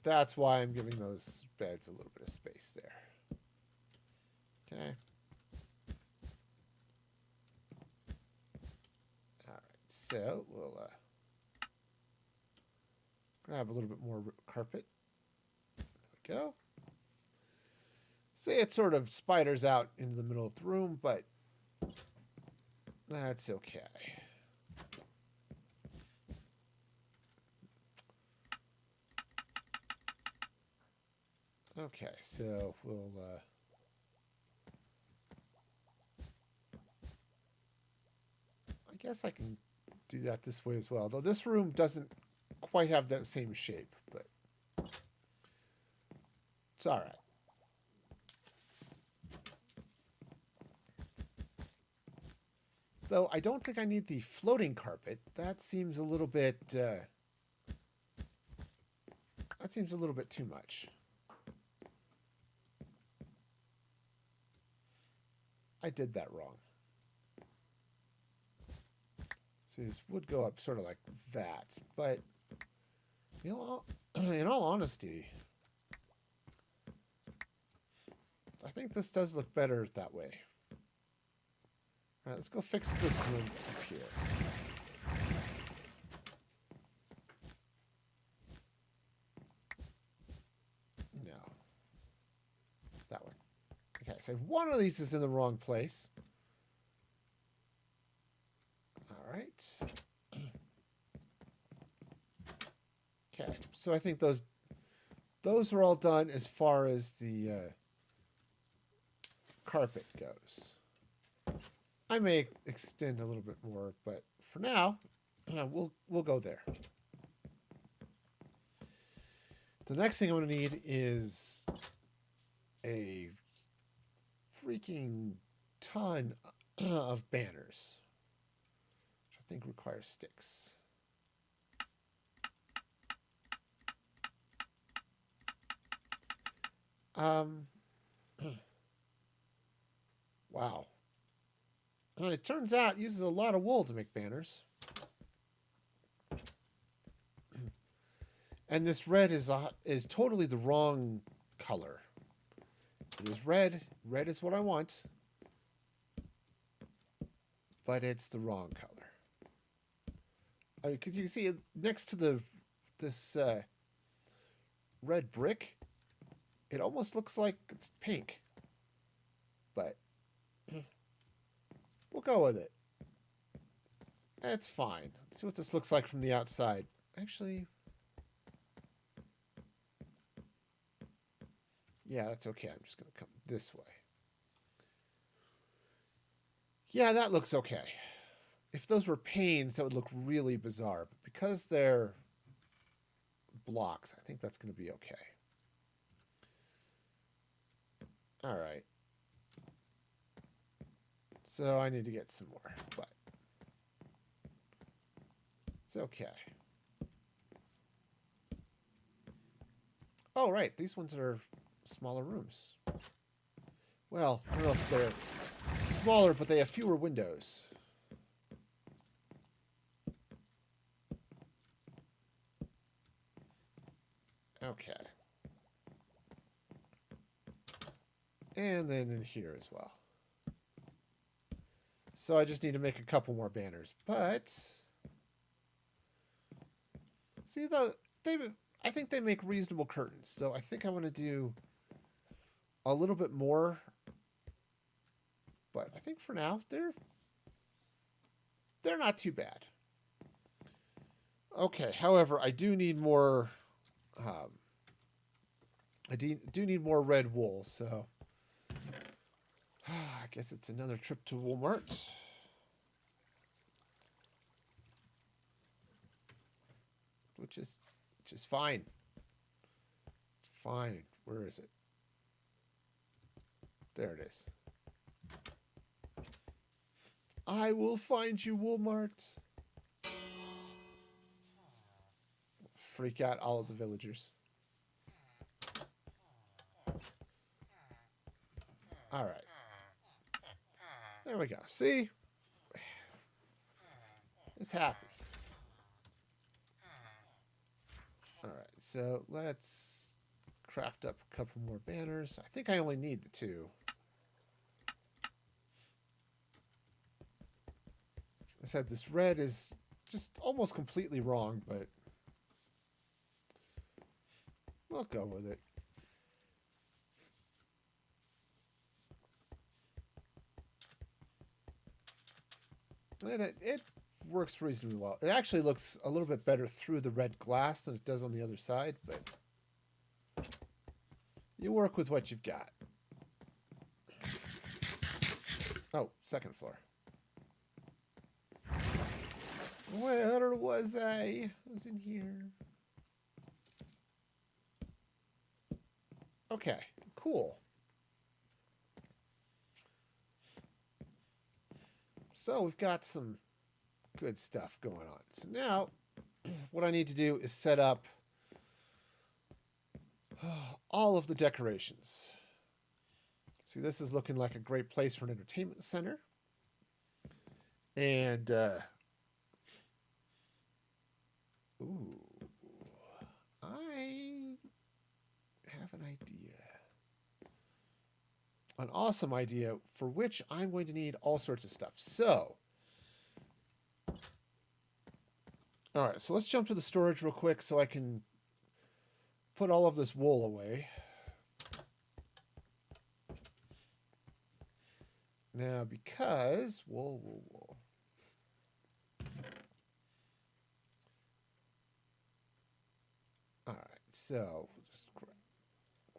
that's why I'm giving those beds a little bit of space there. Okay. Alright, so we'll grab a little bit more carpet. There we go. See, it sort of spiders out into the middle of the room, but that's okay. Okay, so we'll I guess I can do that this way as well, though this room doesn't quite have that same shape, but it's all right. Though I don't think I need the floating carpet. That seems a little bit too much. I did that wrong. See, this would go up sort of like that, but you know, in all honesty, I think this does look better that way. All right, let's go fix this room up here. No. That one. Okay, so one of these is in the wrong place. All right. Okay, so I think those are all done as far as the carpet goes. I may extend a little bit more, but for now, we'll go there. The next thing I'm going to need is a freaking ton of banners, which I think requires sticks. Wow. It turns out it uses a lot of wool to make banners. And this red is totally the wrong color. It is red. Red is what I want. But it's the wrong color. Because you can see next to this red brick, it almost looks like it's pink. But we'll go with it. That's fine. Let's see what this looks like from the outside. Actually, yeah, that's okay. I'm just going to come this way. Yeah, that looks okay. If those were panes, that would look really bizarre. But because they're blocks, I think that's going to be okay. All right. So I need to get some more, but it's okay. Oh, right. These ones are smaller rooms. Well, I don't know if they're smaller, but they have fewer windows. Okay. And then in here as well. So I just need to make a couple more banners. But see, though, I think they make reasonable curtains. So I think I'm going to do a little bit more. But I think for now, they're not too bad. Okay, however, I do need more. I do need more red wool, so I guess it's another trip to Walmart. Which is fine. Fine. Where is it? There it is. I will find you, Walmart. Freak out all of the villagers. All right. There we go. See? It's happy. All right. So let's craft up a couple more banners. I think I only need the 2. I said this red is just almost completely wrong, but we'll go with it. And it works reasonably well. It actually looks a little bit better through the red glass than it does on the other side, but you work with what you've got. Oh, second floor. Where was I? I was in here. Okay, cool. So we've got some good stuff going on. So now what I need to do is set up all of the decorations. See, this is looking like a great place for an entertainment center. And, ooh, I have an idea. An awesome idea for which I'm going to need all sorts of stuff. So, all right, so let's jump to the storage real quick so I can put all of this wool away. Now, because wool. All right, so we'll just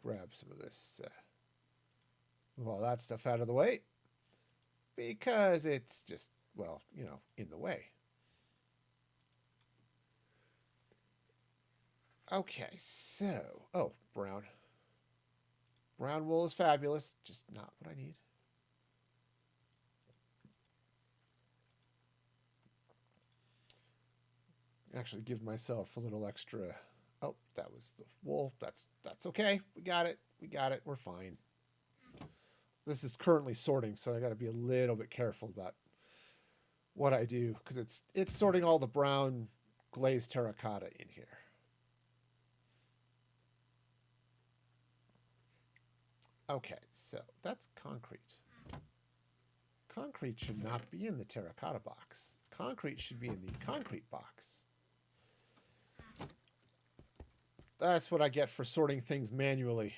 grab some of this. Move all that stuff out of the way because it's just, well, you know, in the way. Okay, so, oh, brown. Brown wool is fabulous, just not what I need. Actually give myself a little extra. Oh, that was the wool. That's okay. We got it. We're fine. This is currently sorting, so I got to be a little bit careful about what I do because it's sorting all the brown glazed terracotta in here. Okay, so that's concrete. Concrete should not be in the terracotta box. Concrete should be in the concrete box. That's what I get for sorting things manually.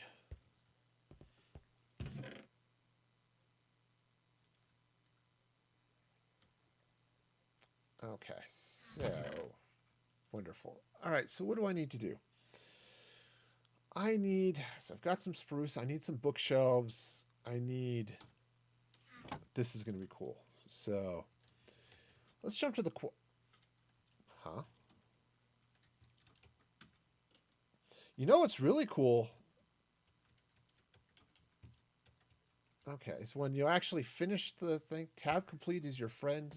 Okay, so wonderful. All right, so what do I need to do? So I've got some spruce. I need some bookshelves. This is going to be cool. So let's jump to the huh? You know what's really cool? Okay, so when you actually finish the thing, tab complete is your friend.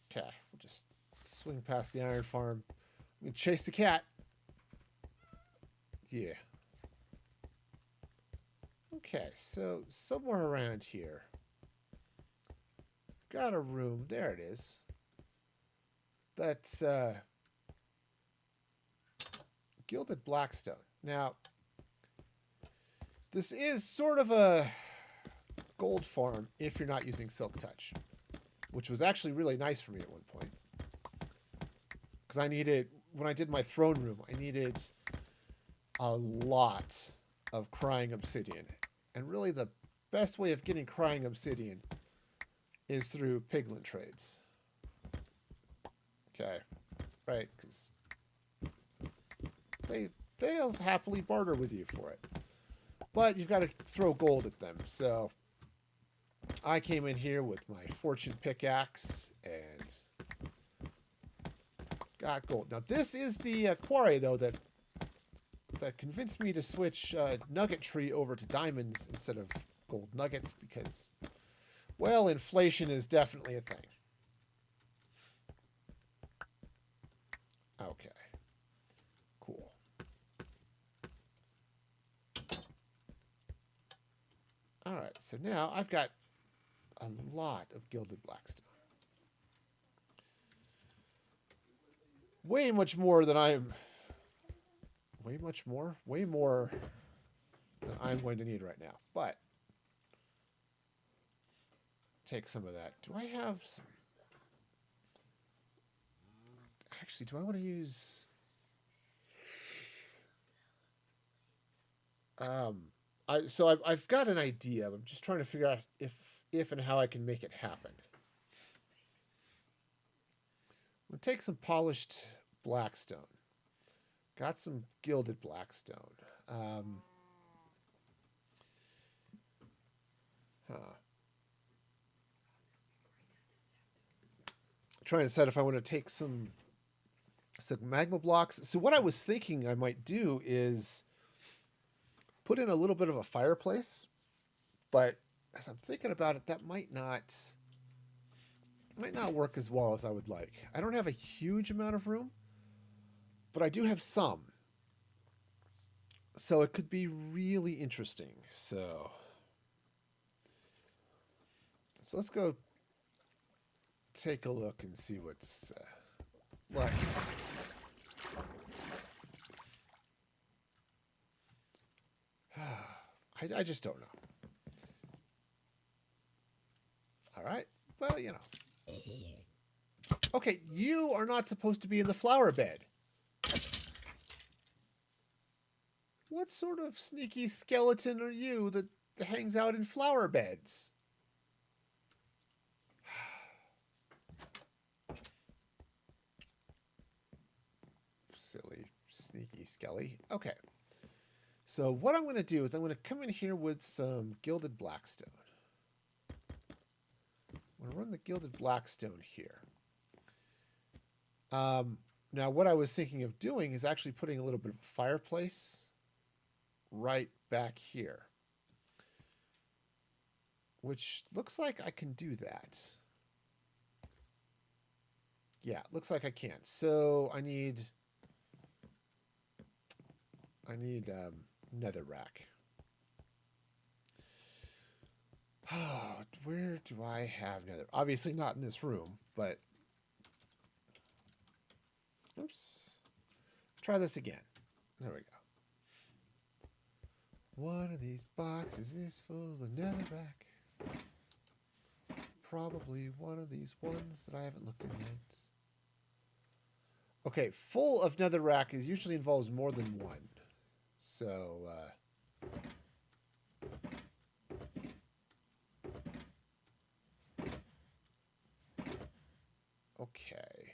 Okay, we'll just swing past the iron farm. I'm gonna chase the cat. Yeah. Okay, so somewhere around here. Got a room. There it is. That's gilded blackstone. Now, this is sort of a gold farm if you're not using Silk Touch, which was actually really nice for me at one point. Because I needed, when I did my throne room, I needed a lot of crying obsidian. And really the best way of getting crying obsidian is through piglin trades. Okay, right, because they'll happily barter with you for it. But you've got to throw gold at them. So I came in here with my fortune pickaxe and got gold. Now this is the quarry though that convinced me to switch nugget tree over to diamonds instead of gold nuggets because, well, inflation is definitely a thing. Okay. Cool. All right, so now I've got a lot of gilded blackstone. Way much more than way more than I'm going to need right now. But take some of that. Do I have some? Actually, do I want to use? I've got an idea. I'm just trying to figure out if and how I can make it happen. We'll take some polished blackstone. Got some gilded blackstone. Trying to decide if I want to take some magma blocks. So what I was thinking I might do is put in a little bit of a fireplace, but as I'm thinking about it, that might not work as well as I would like. I don't have a huge amount of room, but I do have some. So it could be really interesting. So let's go take a look and see what's what. I just don't know. All right. Well, you know. Okay, you are not supposed to be in the flower bed. What sort of sneaky skeleton are you that hangs out in flower beds? Silly, sneaky skelly. Okay. So what I'm going to do is I'm going to come in here with some gilded blackstone. I'm going to run the gilded blackstone here. Now, what I was thinking of doing is actually putting a little bit of a fireplace right back here, which looks like I can do that. Yeah, looks like I can. So I need netherrack. Where do I have nether? Obviously not in this room, but oops. Let's try this again. There we go. One of these boxes is full of netherrack. Probably one of these ones that I haven't looked in yet. Okay, full of netherrack is usually involves more than one. So, okay.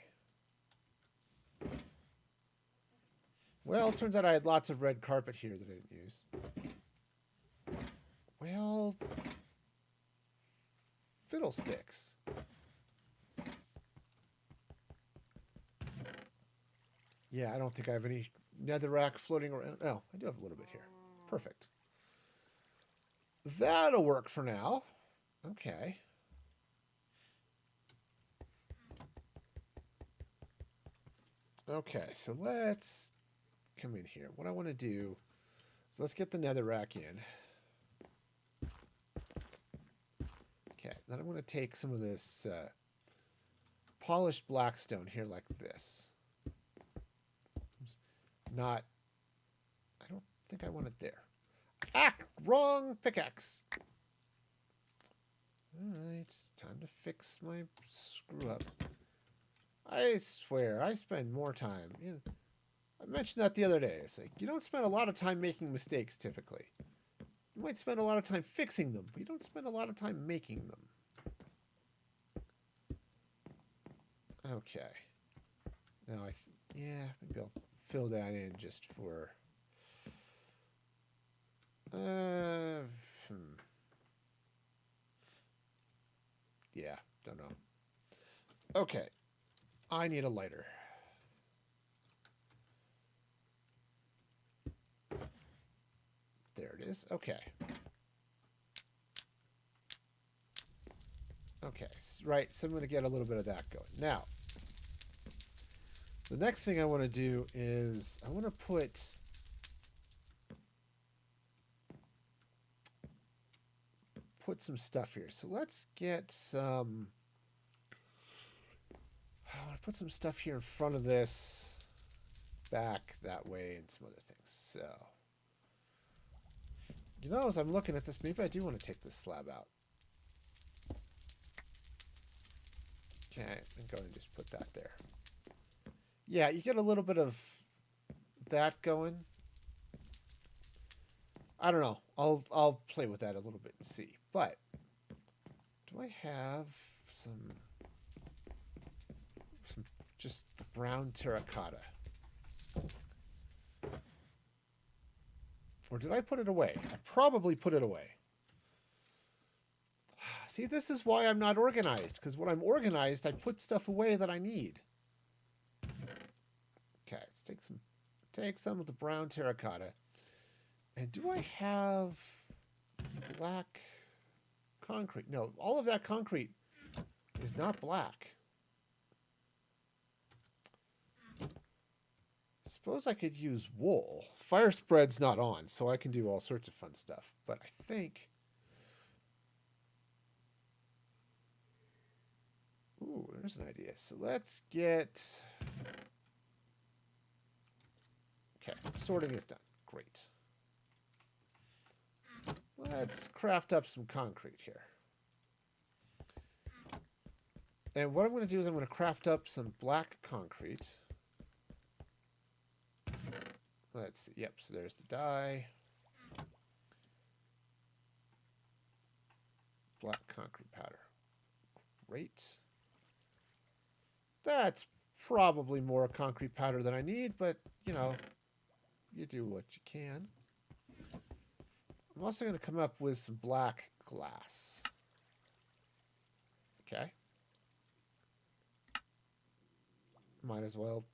Well, turns out I had lots of red carpet here that I didn't use. Well, fiddlesticks. Yeah, I don't think I have any netherrack floating around. Oh, I do have a little bit here. Perfect. That'll work for now. Okay. Okay, so let's come in here. What I want to do is let's get the netherrack in. Okay, then I'm going to take some of this polished blackstone here like this. Not, I don't think I want it there. Ah, wrong pickaxe. All right, time to fix my screw up. I swear, I spend more time. You know, I mentioned that the other day. It's like, you don't spend a lot of time making mistakes typically. You might spend a lot of time fixing them, but you don't spend a lot of time making them. Okay. Now, yeah, maybe I'll fill that in just for... Yeah, don't know. Okay. I need a lighter. There it is. Okay. Okay, right, so I'm going to get a little bit of that going. Now, the next thing I want to do is I want to put some stuff here. So let's get some... I want to put some stuff here in front of this, back that way, and some other things. So, you know, as I'm looking at this, maybe I do want to take this slab out. Okay, and go and just put that there. Yeah, you get a little bit of that going. I don't know. I'll play with that a little bit and see. But do I have some just brown terracotta? Or did I put it away? I probably put it away. See, this is why I'm not organized, because when I'm organized, I put stuff away that I need. Okay, let's take some of the brown terracotta. And do I have black concrete? No, all of that concrete is not black. Suppose I could use wool. Fire spread's not on, so I can do all sorts of fun stuff. But I think... Ooh, there's an idea. So let's get... Okay, sorting is done. Great. Let's craft up some concrete here. And what I'm going to do is I'm going to craft up some black concrete. Let's see. Yep, so there's the dye. Black concrete powder. Great. That's probably more concrete powder than I need, but, you know, you do what you can. I'm also going to come up with some black glass. Okay. Might as well.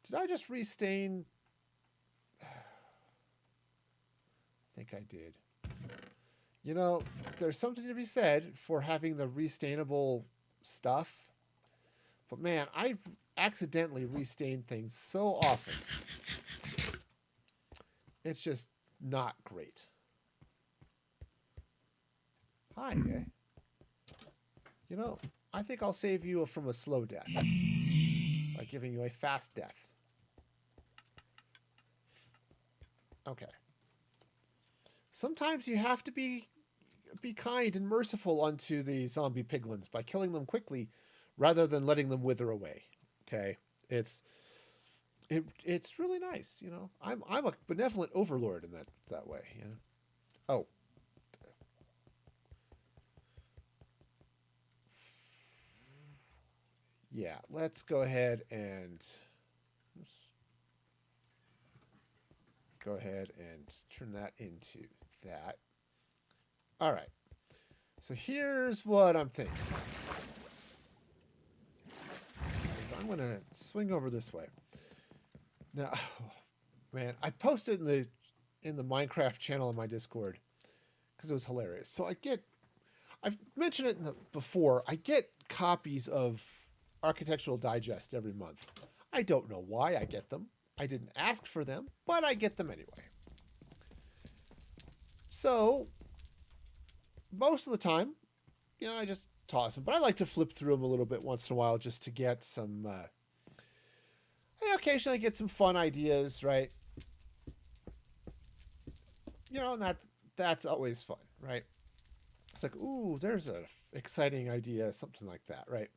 Did I just restain? I think I did. You know, there's something to be said for having the restainable stuff. But man, I accidentally restain things so often. It's just not great. Hi, eh? You know, I think I'll save you from a slow death by giving you a fast death. Okay. Sometimes you have to be kind and merciful unto the zombie piglins by killing them quickly rather than letting them wither away. Okay? It's really nice, you know. I'm a benevolent overlord in that way, you know. Oh. Yeah, let's go ahead and turn that into that. All right. So here's what I'm thinking. I'm going to swing over this way. Now, oh, man, I posted in the Minecraft channel in my Discord because it was hilarious. So I've mentioned it before. I get copies of Architectural Digest every month. I don't know why I get them. I didn't ask for them, but I get them anyway. So, most of the time, you know, I just toss them. But I like to flip through them a little bit once in a while just to get some... I occasionally get some fun ideas, right? You know, and that's always fun, right? It's like, ooh, there's an exciting idea, something like that, right?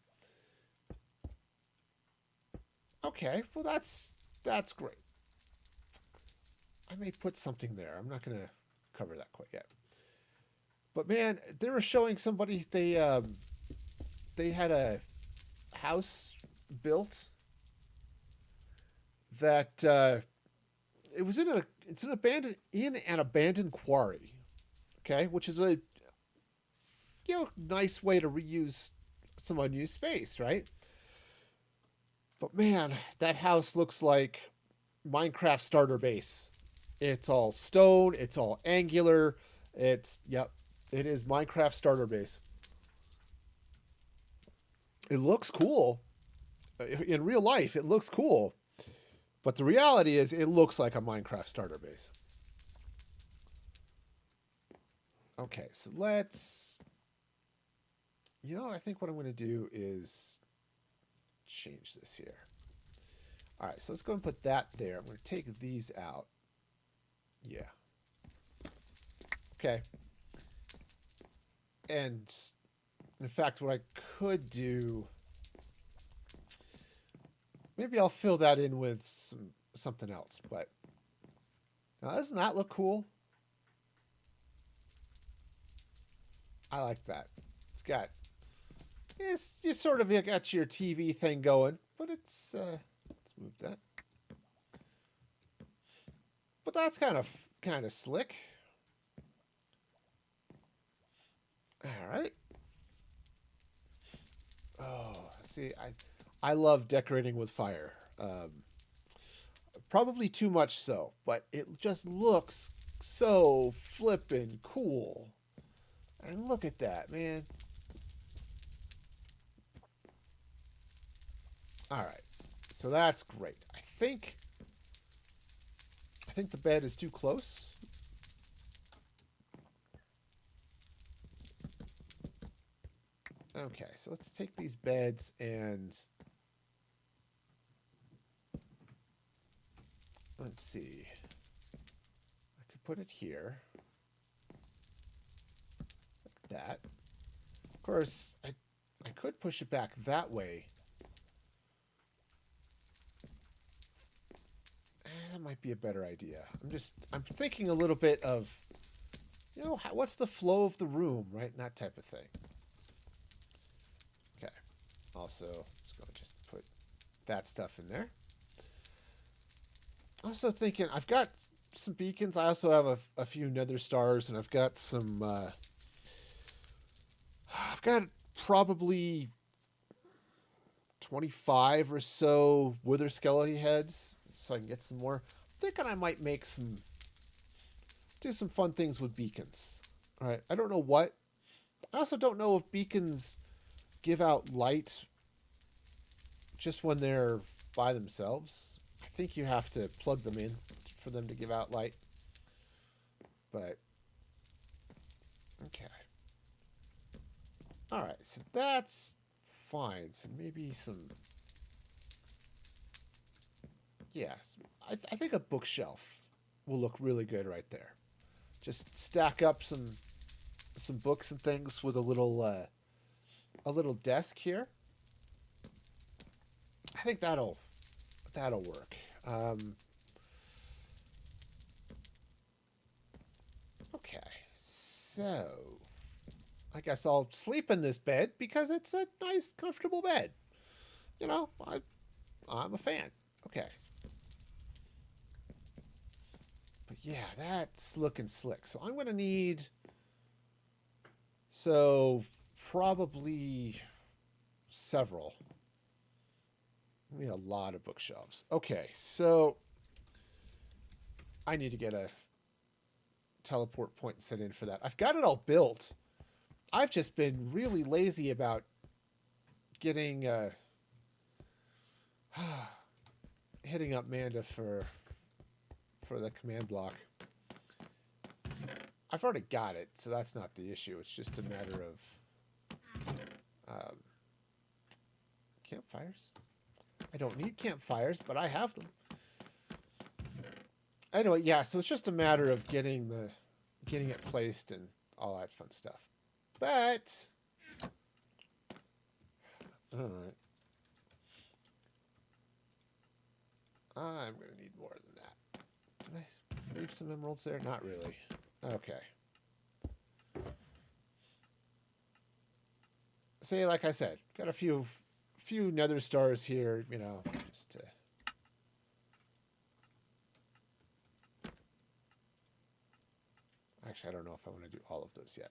Okay, well, that's great. I may put something there. I'm not going to cover that quite yet. But man, they were showing somebody, they had a house built that it was it's an abandoned quarry, okay, which is a nice way to reuse some unused space, right? But man, that house looks like Minecraft starter base. It's all stone, it's all angular. It is Minecraft starter base. It looks cool. In real life, it looks cool. But the reality is it looks like a Minecraft starter base. Okay, so let's... You know, I think what I'm going to do is change this here. All right, so let's go and put that there. I'm going to take these out. Yeah. Okay. And in fact, what I could do, maybe I'll fill that in with something else. But now, doesn't that look cool? I like that. It's just sort of got your TV thing going, but it's let's move that. But that's kind of slick. All right. Oh, see, I love decorating with fire. Probably too much so, but it just looks so flippin' cool. And look at that, man. All right. So that's great. I think the bed is too close. Okay, so let's take these beds and let's see. I could put it here. Like that. Of course, I could push it back that way. That might be a better idea. I'm thinking a little bit of, you know, what's the flow of the room, right? And that type of thing. Okay. Also, just going to just put that stuff in there. Also thinking, I've got some beacons. I also have a few nether stars, and I've got some, I've got probably 25 or so wither skeleton heads, so I can get some more. I'm thinking I might make do some fun things with beacons. All right, I don't know what. I also don't know if beacons give out light just when they're by themselves. I think you have to plug them in for them to give out light. But, okay. All right, so that's fine. So maybe some... Yes, I think a bookshelf will look really good right there. Just stack up some books and things with a little desk here. I think that'll work. Okay, so I guess I'll sleep in this bed because it's a nice, comfortable bed. You know, I'm a fan. Okay. But yeah, that's looking slick. So I'm going to need... So probably several. I need a lot of bookshelves. Okay, so I need to get a teleport point set in for that. I've got it all built. I've just been really lazy about getting hitting up Manda for the command block. I've already got it, so that's not the issue. It's just a matter of campfires. I don't need campfires, but I have them. Anyway, yeah, so it's just a matter of getting it placed and all that fun stuff. But all right. I'm going to need more than that. Did I leave some emeralds there? Not really. Okay. See, like I said, got a few nether stars here, you know, just to... Actually, I don't know if I want to do all of those yet.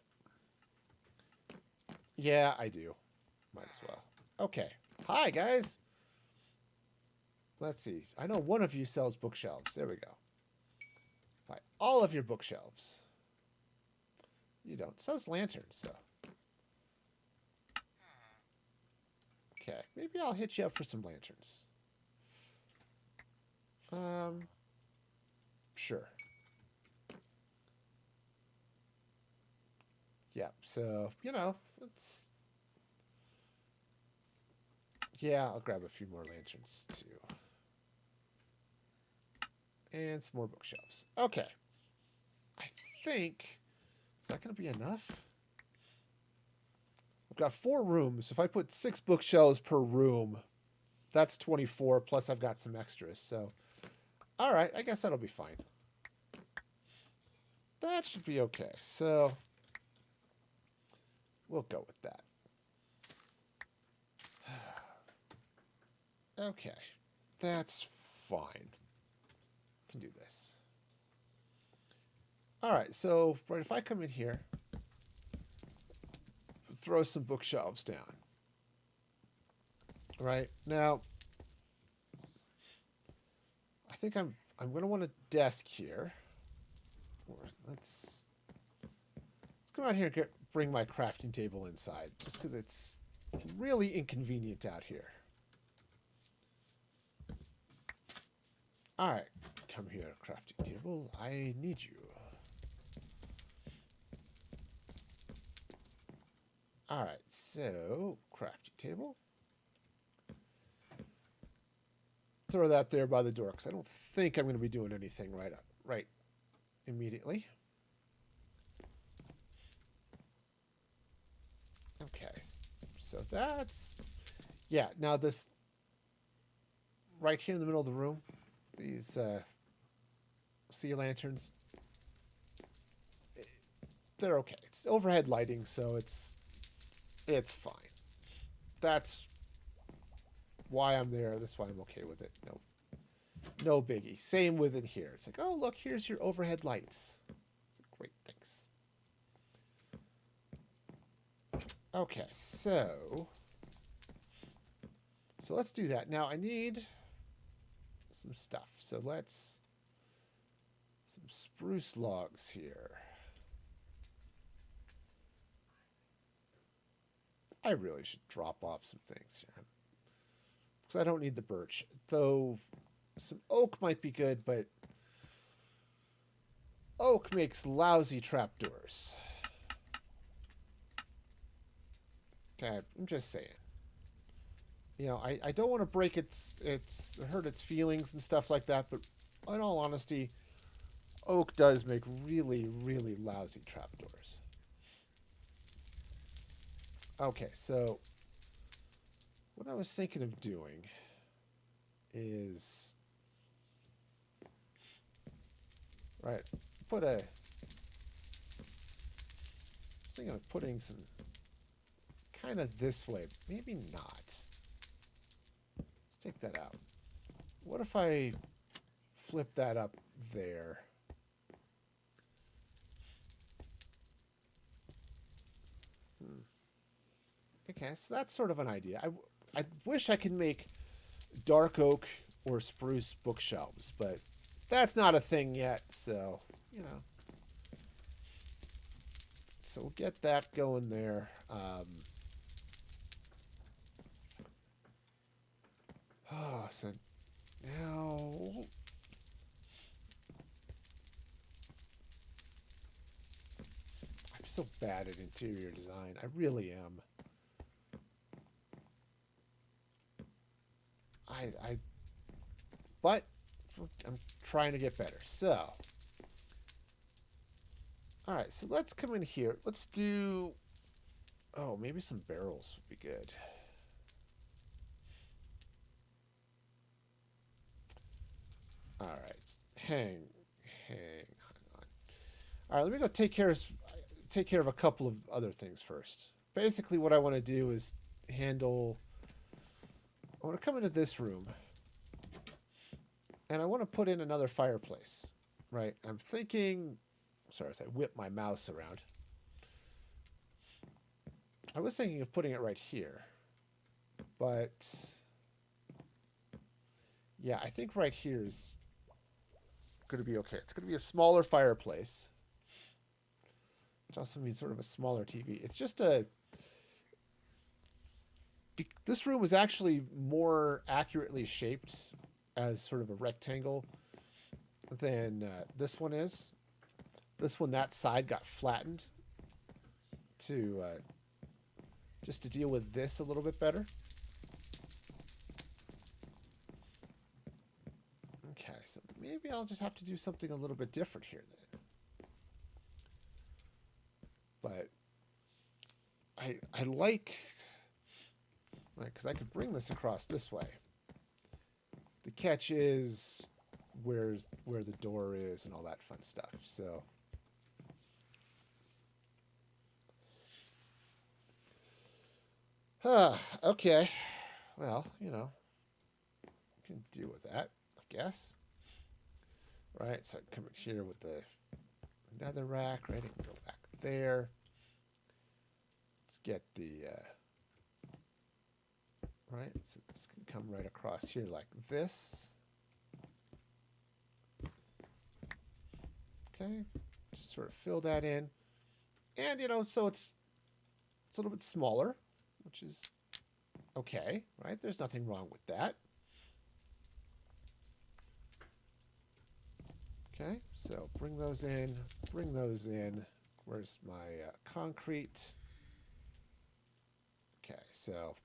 Yeah, I do. Might as well. Okay. Hi, guys. Let's see. I know one of you sells bookshelves. There we go. Buy all of your bookshelves. You don't. It sells lanterns, so... Okay, maybe I'll hit you up for some lanterns. Sure. Yeah, so, you know, it's... Yeah, I'll grab a few more lanterns, too. And some more bookshelves. Okay. I think... Is that going to be enough? I've got 4 rooms. If I put 6 bookshelves per room, that's 24, plus I've got some extras, so... Alright, I guess that'll be fine. That should be okay, so... We'll go with that. Okay, that's fine. Can do this. Alright, so, right, if I come in here... Throw some bookshelves down. Right now, I think I'm going to want a desk here. Let's come out here and bring my crafting table inside, just because it's really inconvenient out here. All right, come here, crafting table. I need you. All right, so crafting table. Throw that there by the door because I don't think I'm going to be doing anything right immediately. Okay, so that's yeah. Now this right here in the middle of the room, these sea lanterns, they're okay. It's overhead lighting, so it's fine. That's why I'm there. That's why I'm okay with it. No biggie. Same with it here. It's like, oh look, here's your overhead lights. It's great, thanks. Okay, so let's do that. Now I need some stuff. So let's some spruce logs here. I really should drop off some things here because I don't need the birch. Though some oak might be good, but oak makes lousy trapdoors. Okay, I'm just saying. You know, I don't want to break hurt its feelings and stuff like that, but in all honesty, oak does make really, really lousy trapdoors. Okay, so what I was thinking of doing is right, thinking of putting some kind of this way, maybe not. Let's take that out. What if I flip that up there? Okay, so that's sort of an idea. I wish I could make dark oak or spruce bookshelves, but that's not a thing yet, so, you know. So we'll get that going there. So now... I'm so bad at interior design. I really am. But I'm trying to get better. So, all right. So let's come in here. Let's do. Oh, maybe some barrels would be good. All right. Hang on. All right. Let me go take care of a couple of other things first. Basically, what I want to do is handle. I want to come into this room. And I want to put in another fireplace, right? I'm thinking, sorry as I whip my mouse around. I was thinking of putting it right here, but yeah, I think right here is going to be okay. It's going to be a smaller fireplace, which also means sort of a smaller TV. It's just this room was actually more accurately shaped as sort of a rectangle than this one is. This one, that side got flattened to just to deal with this a little bit better. Okay, so maybe I'll just have to do something a little bit different here then. But I like, right, because I could bring this across this way. The catch is where the door is and all that fun stuff. So okay. Well, you know, can deal with that, I guess. Right, so I come in here with the nether rack, right? I can go back there. Let's get the right, so this can come right across here like this. Okay, just sort of fill that in. And, you know, so it's a little bit smaller, which is okay, right? There's nothing wrong with that. Okay, so bring those in, bring those in. Where's my concrete? Okay, so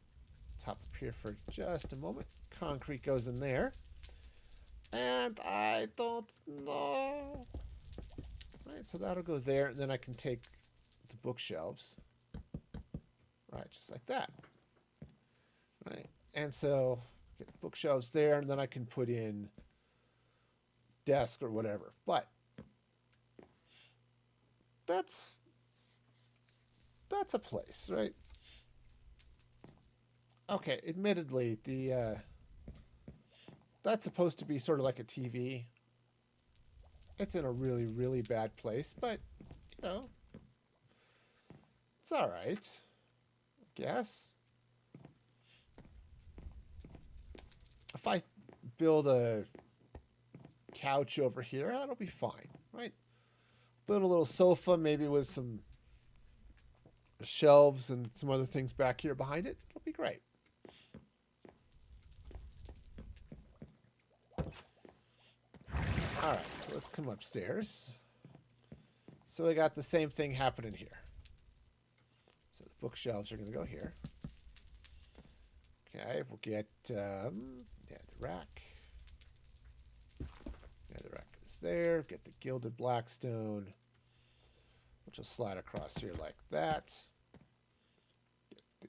top up here for just a moment. Concrete goes in there. And I don't know. Right, so that'll go there, and then I can take the bookshelves. Right, just like that. Right, and so get bookshelves there, and then I can put in desk or whatever. But that's a place, right? Okay, admittedly, the that's supposed to be sort of like a TV. It's in a really, really bad place, but you know, it's all right, I guess. If I build a couch over here, that'll be fine, right? Build a little sofa, maybe with some shelves and some other things back here behind it. It'll be great. All right, so let's come upstairs. So we got the same thing happening here. So the bookshelves are going to go here. Okay, we'll get the rack. Yeah, the rack is there. Get the gilded blackstone, which will slide across here like that. Get the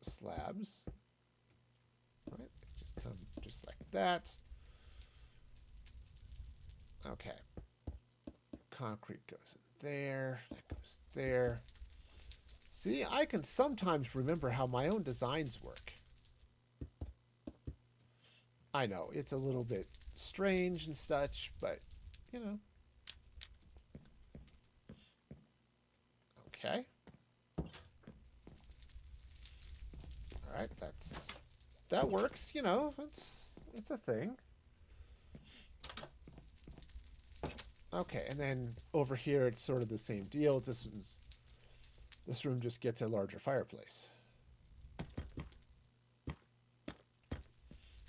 slabs. Right, just come just like that. Okay. Concrete goes in there. That goes there. See, I can sometimes remember how my own designs work. I know, it's a little bit strange and such, but, you know. Okay. All right, that works, you know. It's a thing. Okay, and then over here it's sort of the same deal. This room just gets a larger fireplace.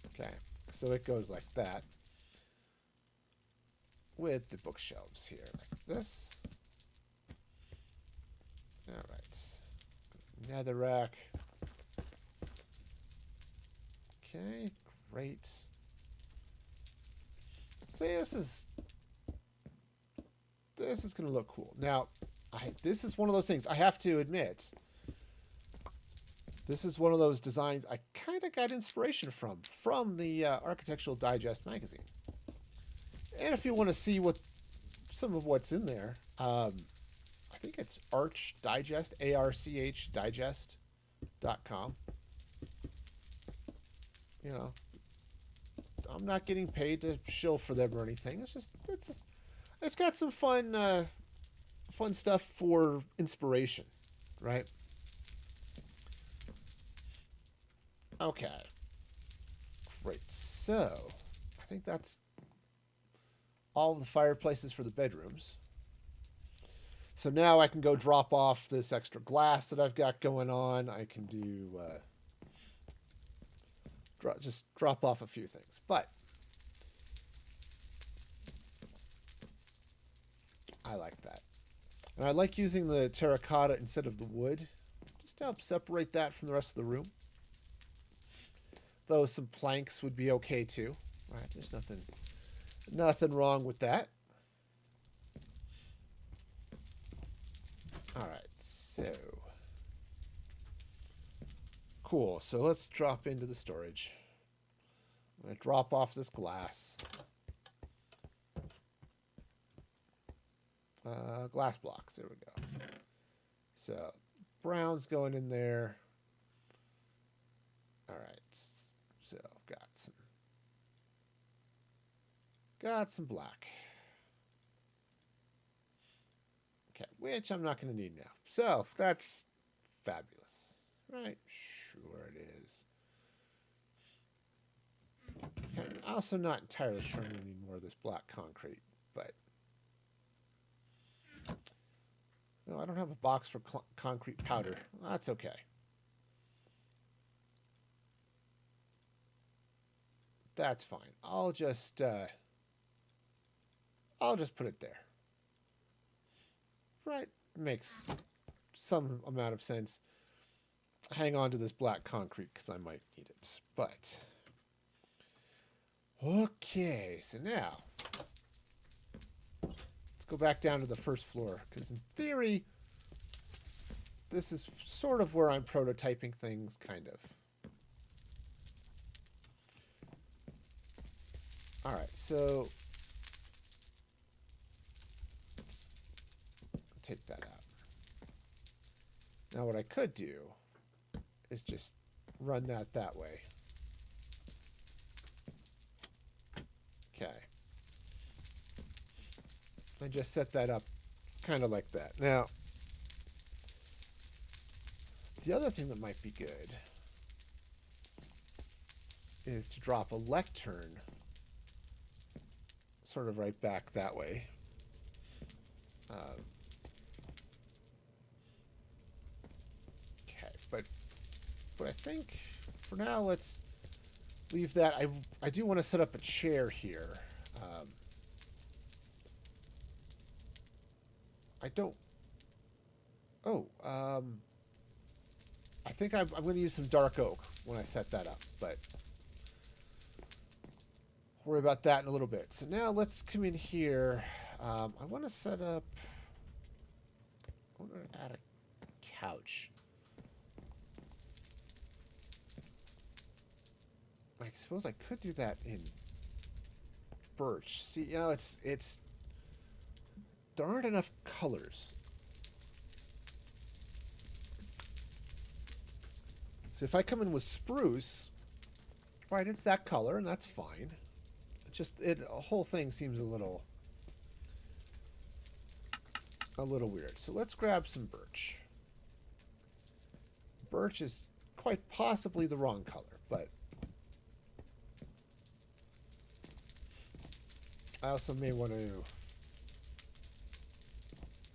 Okay, so it goes like that with the bookshelves here, like this. All right, nether rack. Okay, great. See, this is going to look cool. Now, this is one of those things I have to admit. This is one of those designs I kind of got inspiration from the Architectural Digest magazine. And if you want to see some of what's in there, I think it's Arch Digest, ARCH Digest.com. You know, I'm not getting paid to shill for them or anything. It's got some fun stuff for inspiration, right? Okay. Great. So, I think that's all of the fireplaces for the bedrooms. So now I can go drop off this extra glass that I've got going on. I can do just drop off a few things. But I like that. And I like using the terracotta instead of the wood, just to help separate that from the rest of the room. Though some planks would be okay too. Right? There's nothing wrong with that. All right, so cool. So let's drop into the storage. I'm going to drop off this glass. Glass blocks. There we go. So brown's going in there. All right. So I've got some black. Okay, which I'm not going to need now. So that's fabulous, right? Sure it is. Okay, I'm also not entirely sure I'm going to need more of this black concrete, but no, I don't have a box for concrete powder. That's okay. That's fine. I'll just I'll just put it there. Right? Makes some amount of sense. Hang on to this black concrete because I might need it. But, okay, so now, let's go back down to the first floor. Because in theory, this is sort of where I'm prototyping things, kind of. Alright, so let's take that out. Now what I could do is just run that way. Okay. I just set that up kind of like that. Now, the other thing that might be good is to drop a lectern sort of right back that way. Okay, but I think for now let's leave that. I do want to set up a chair here. I don't. Oh, I think I'm going to use some dark oak when I set that up, but worry about that in a little bit. So now let's come in here. I want to set up. I want to add a couch. I suppose I could do that in birch. See, you know, it's there aren't enough colors. So if I come in with spruce, right, it's that color, and that's fine. It's just the whole thing seems a little weird. So let's grab some birch. Birch is quite possibly the wrong color, but I also may want to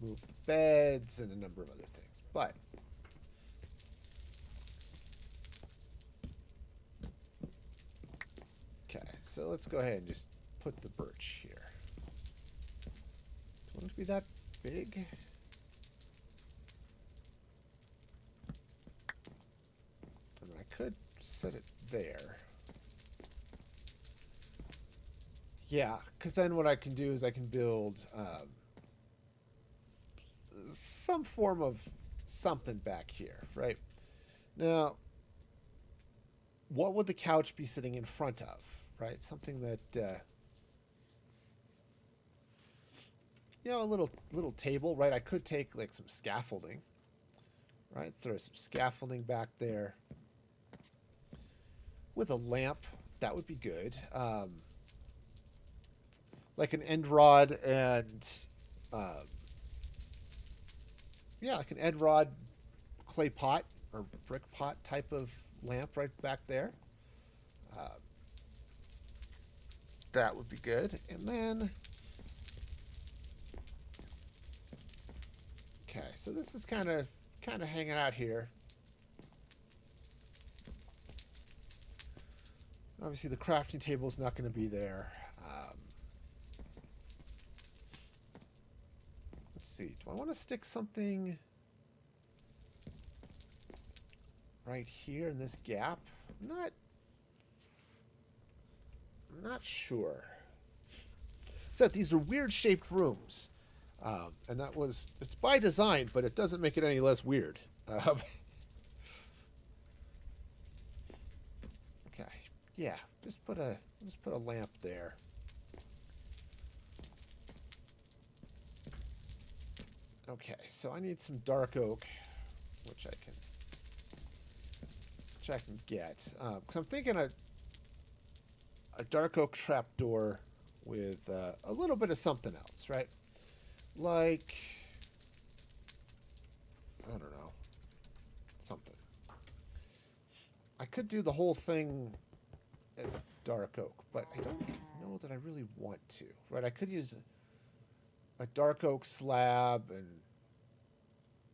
move the beds and a number of other things. But okay, so let's go ahead and just put the birch here. Do you want it to be that big? I mean, I could set it there. Yeah, because then what I can do is I can build some form of something back here, right? Now, what would the couch be sitting in front of, right? Something that, you know, a little table, right? I could take like some scaffolding, right? Throw some scaffolding back there with a lamp. That would be good. Like an end rod and, yeah, like an end rod clay pot or brick pot type of lamp right back there. That would be good. And then, okay, so this is kind of hanging out here. Obviously, the crafting table is not going to be there. Let's see. Do I want to stick something right here in this gap? I'm not sure. So these are weird shaped rooms. And it's by design, but it doesn't make it any less weird. Okay. Yeah, just put a lamp there. Okay, so I need some dark oak, which I can get. Because I'm thinking a dark oak trapdoor with a little bit of something else, right? Like, I don't know, something. I could do the whole thing as dark oak, but I don't know that I really want to, right? I could use a dark oak slab and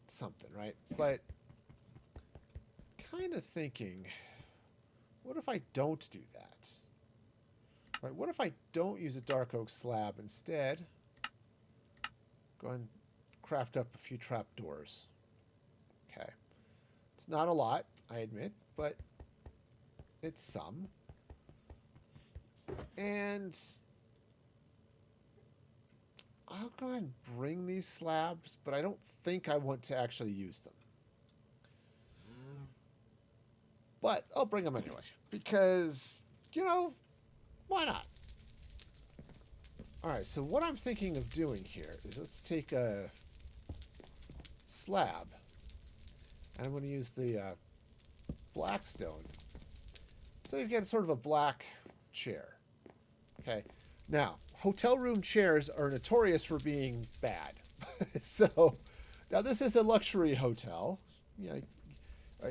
something, right? But kind of thinking, what if I don't do that? Right? What if I don't use a dark oak slab instead? Go ahead and craft up a few trapdoors. Okay. It's not a lot, I admit, but it's some. And I'll go ahead and bring these slabs, but I don't think I want to actually use them. But I'll bring them anyway, because, you know, why not? All right, so what I'm thinking of doing here is let's take a slab, and I'm going to use the blackstone. So you get sort of a black chair. Okay. Now, hotel room chairs are notorious for being bad. So, now this is a luxury hotel. You know,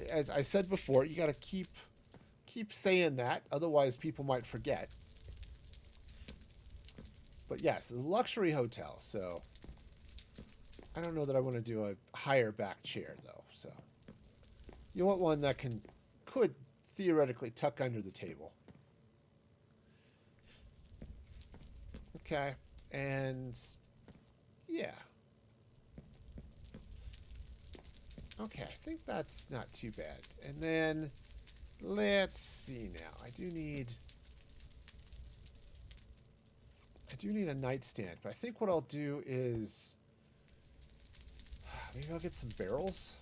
as I said before, you got to keep saying that, otherwise people might forget. But yes, it's a luxury hotel, so I don't know that I want to do a higher back chair though. So you want one that could theoretically tuck under the table. Okay, and yeah. Okay, I think that's not too bad. And then let's see now. I do need a nightstand, but I think what I'll do is maybe I'll get some barrels.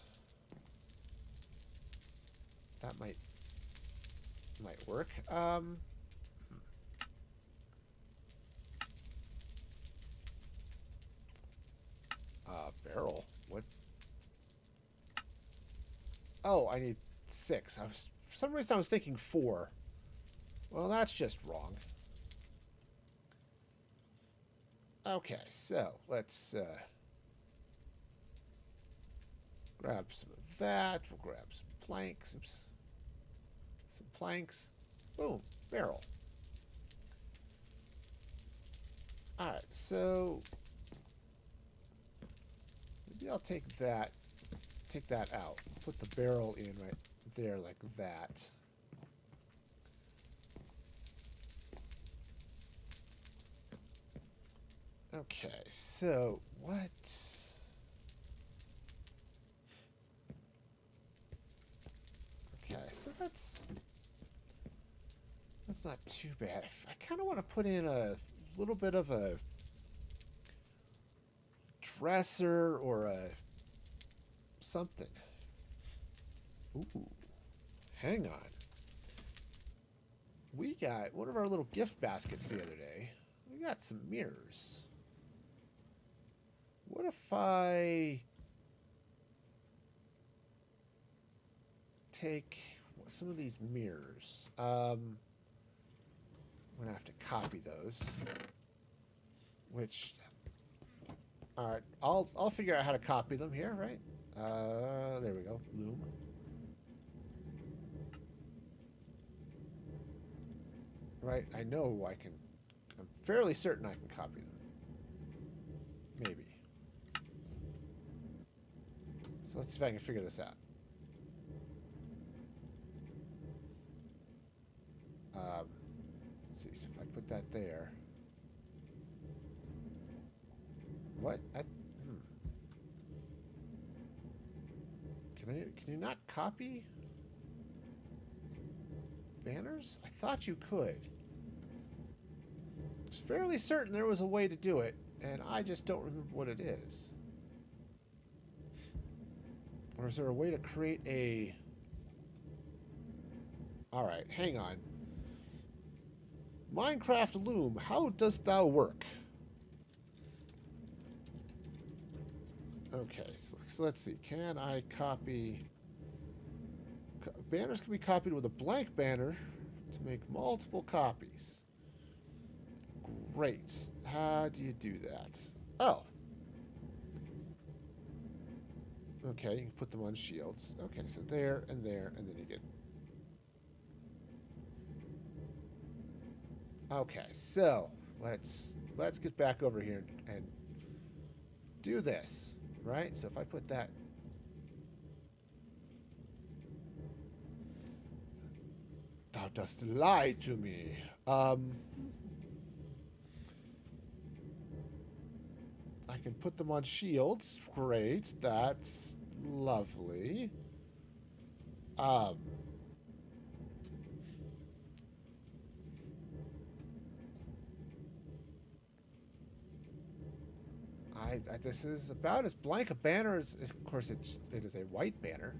That might work. Barrel. What? Oh, I need 6. For some reason I was thinking 4. Well, that's just wrong. Okay, so let's grab some of that. We'll grab some planks. Oops. Some planks. Boom. Barrel. Alright, so maybe I'll take that out. Put the barrel in right there like that. Okay, so what? Okay, so that's not too bad. I kind of want to put in a little bit of a dresser or a something. Ooh, hang on. We got one of our little gift baskets the other day. We got some mirrors. What if I take some of these mirrors? I'm gonna have to copy those. Which, all right, I'll figure out how to copy them here, right? There we go. Loom. Right, I know I can. I'm fairly certain I can copy them. Maybe. So let's see if I can figure this out. Let's see. So if I put that there. What? Can you not copy banners? I thought you could. I was fairly certain there was a way to do it, and I just don't remember what it is. Or is there a way to create a... Alright, hang on. Minecraft Loom, how does thou work? Okay, so let's see. Can I copy... Banners can be copied with a blank banner to make multiple copies. Great. How do you do that? Oh. Okay, you can put them on shields. Okay, so there, and then you get... Okay, so let's get back over here and do this, right? So if I put that... Thou dost lie to me. I I can put them on shields. Great. That's lovely. Um, this is about as blank a banner as, of course, it is a white banner.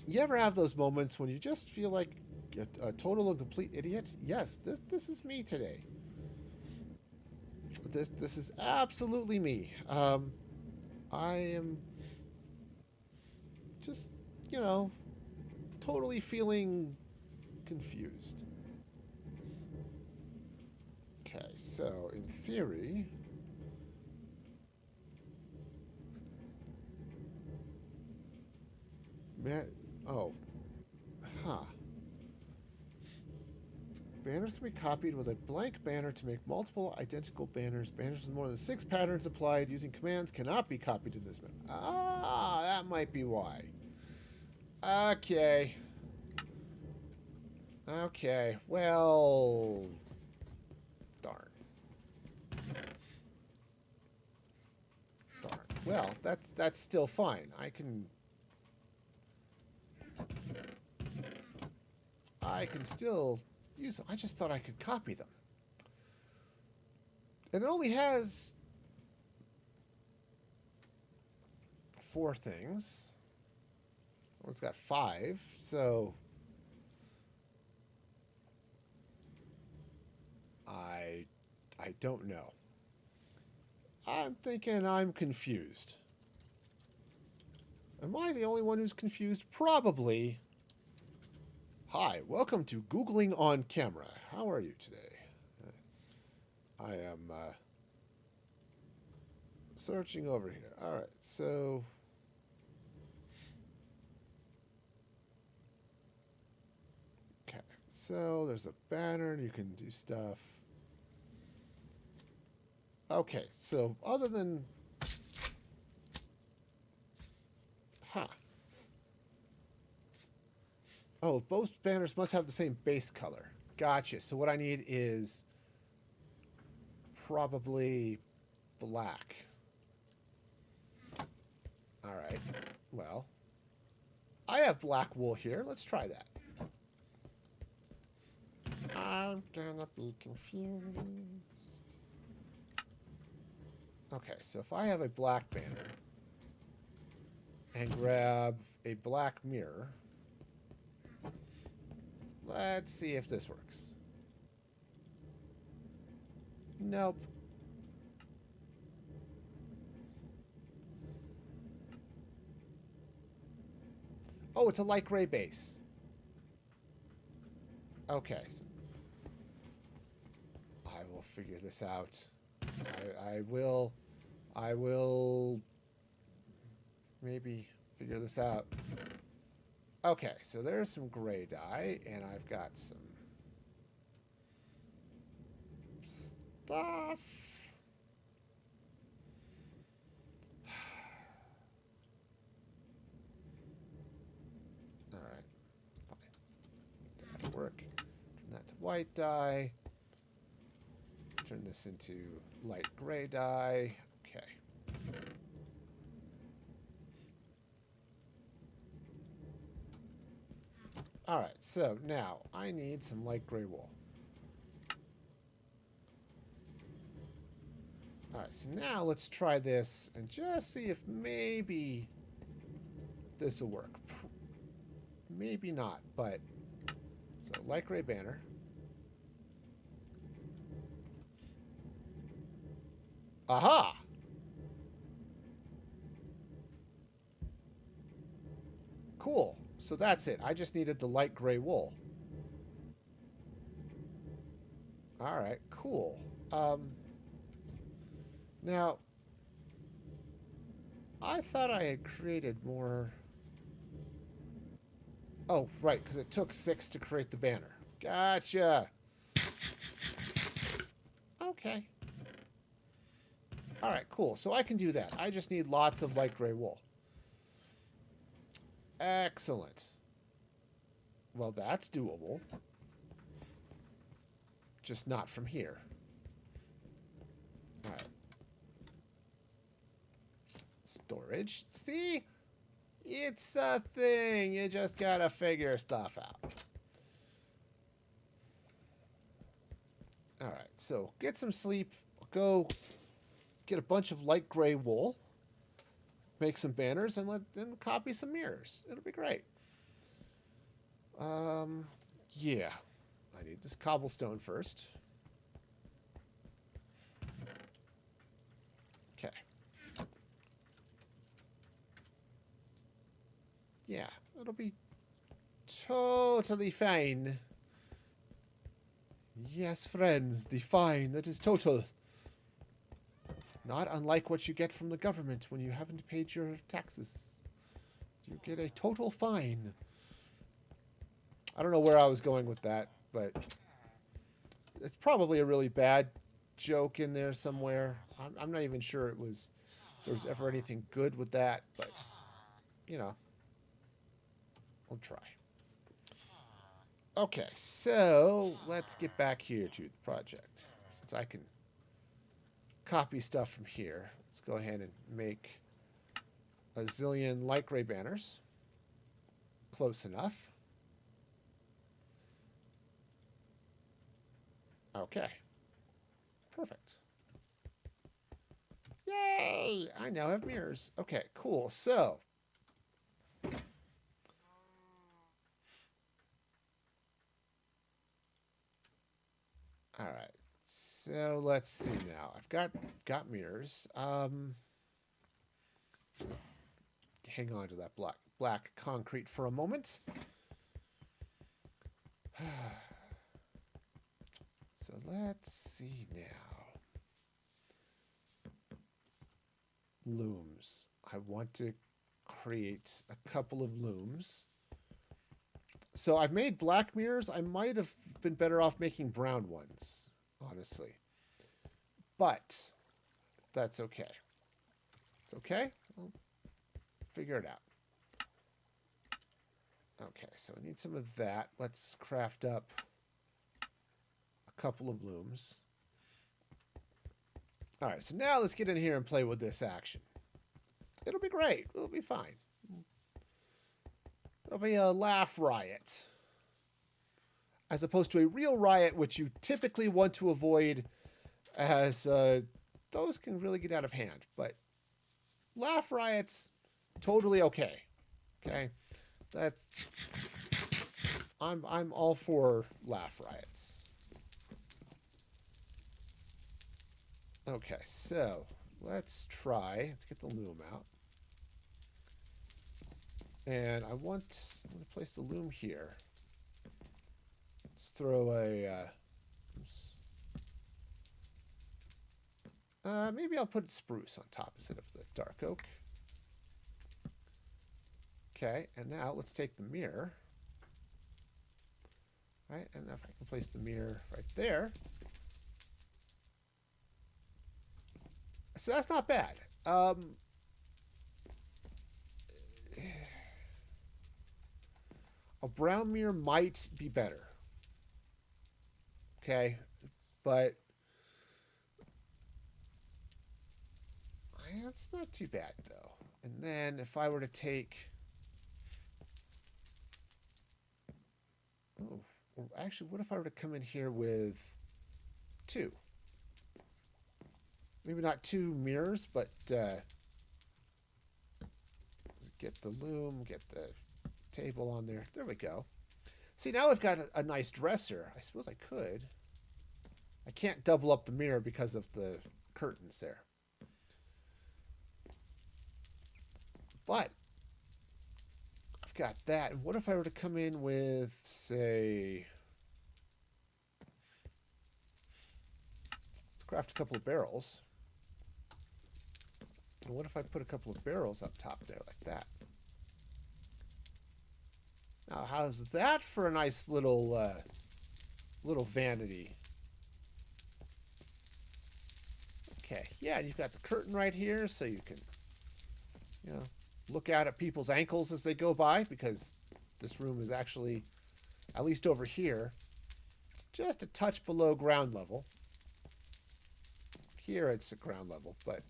You ever have those moments when you just feel like a total and complete idiot? Yes, this is me today. This is absolutely me. I am just, you know, totally feeling confused. Okay, so in theory, oh, huh. Banners can be copied with a blank banner to make multiple identical banners. Banners with more than 6 patterns applied using commands cannot be copied in this manner. Ah, that might be why. Okay. Okay, well... Darn. Darn. Well, that's still fine. I can still use them. I just thought I could copy them. And it only has 4 things. Well, it's got 5, so I don't know. I'm thinking I'm confused. Am I the only one who's confused? Probably. Hi, welcome to Googling on Camera. How are you today? I am searching over here. All right, so... Okay, so there's a banner and you can do stuff. Okay, so other than... Huh. Oh, both banners must have the same base color. Gotcha. So what I need is probably black. All right. Well, I have black wool here. Let's try that. I'm gonna be confused. Okay, so if I have a black banner and grab a black mirror, let's see if this works. Nope. Oh, it's a light gray base. Okay. So I will figure this out. I will maybe figure this out. Okay, so there's some gray dye, and I've got some stuff. All right, fine. That'll work. Turn that to white dye. Turn this into light gray dye. Okay. All right, so now I need some light gray wool. All right, so now let's try this and just see if maybe this will work. Maybe not, but... So, light gray banner. Aha! Cool. So that's it. I just needed the light gray wool. All right, cool. Now, I thought I had created more... Oh, right, because it took 6 to create the banner. Gotcha. Okay. All right, cool. So I can do that. I just need lots of light gray wool. Excellent. Well, that's doable. Just not from here. storage. See? It's a thing. You just gotta figure stuff out. Alright, so get some sleep. Go get a bunch of light gray wool. Make some banners and then copy some mirrors. It'll be great. Yeah. I need this cobblestone first. Okay. Yeah, it'll be totally fine. Yes, friends, the fine that is total. Not unlike what you get from the government when you haven't paid your taxes. You get a total fine. I don't know where I was going with that, but it's probably a really bad joke in there somewhere. I'm not even sure there was ever anything good with that, but, you know, we'll try. Okay, so let's get back here to the project. Since I can copy stuff from here, let's go ahead and make a zillion light gray banners. Close enough. Okay. Perfect. Yay! I now have mirrors. Okay, cool. So, all right. So let's see now. I've got mirrors. Just hang on to that black concrete for a moment. So let's see now. Looms. I want to create a couple of looms. So I've made black mirrors. I might have been better off making brown ones, honestly. But that's okay. It's okay. I'll figure it out. Okay, so I need some of that. Let's craft up a couple of looms. All right, so now let's get in here and play with this action. It'll be great. It'll be fine. It'll be a laugh riot. As opposed to a real riot, which you typically want to avoid, as those can really get out of hand. But laugh riots, totally okay. Okay? I'm all for laugh riots. Okay, so let's get the loom out. And I'm going to place the loom here. Let's throw a, maybe I'll put spruce on top instead of the dark oak. Okay, and now let's take the mirror. Right, and if I can place the mirror right there. So that's not bad. A brown mirror might be better. Okay, but that's not too bad though. And then if I were to take, oh, or actually, what if I were to come in here with two? Maybe not two mirrors, but get the loom, get the table on there. There we go. See, now I've got a nice dresser. I suppose I could. I can't double up the mirror because of the curtains there. But I've got that. And what if I were to come in with, say, let's craft a couple of barrels. And what if I put a couple of barrels up top there like that? Now, how's that for a nice little vanity? Okay, yeah, you've got the curtain right here, so you can, you know, look out at people's ankles as they go by, because this room is actually, at least over here, just a touch below ground level. Here it's at ground level, but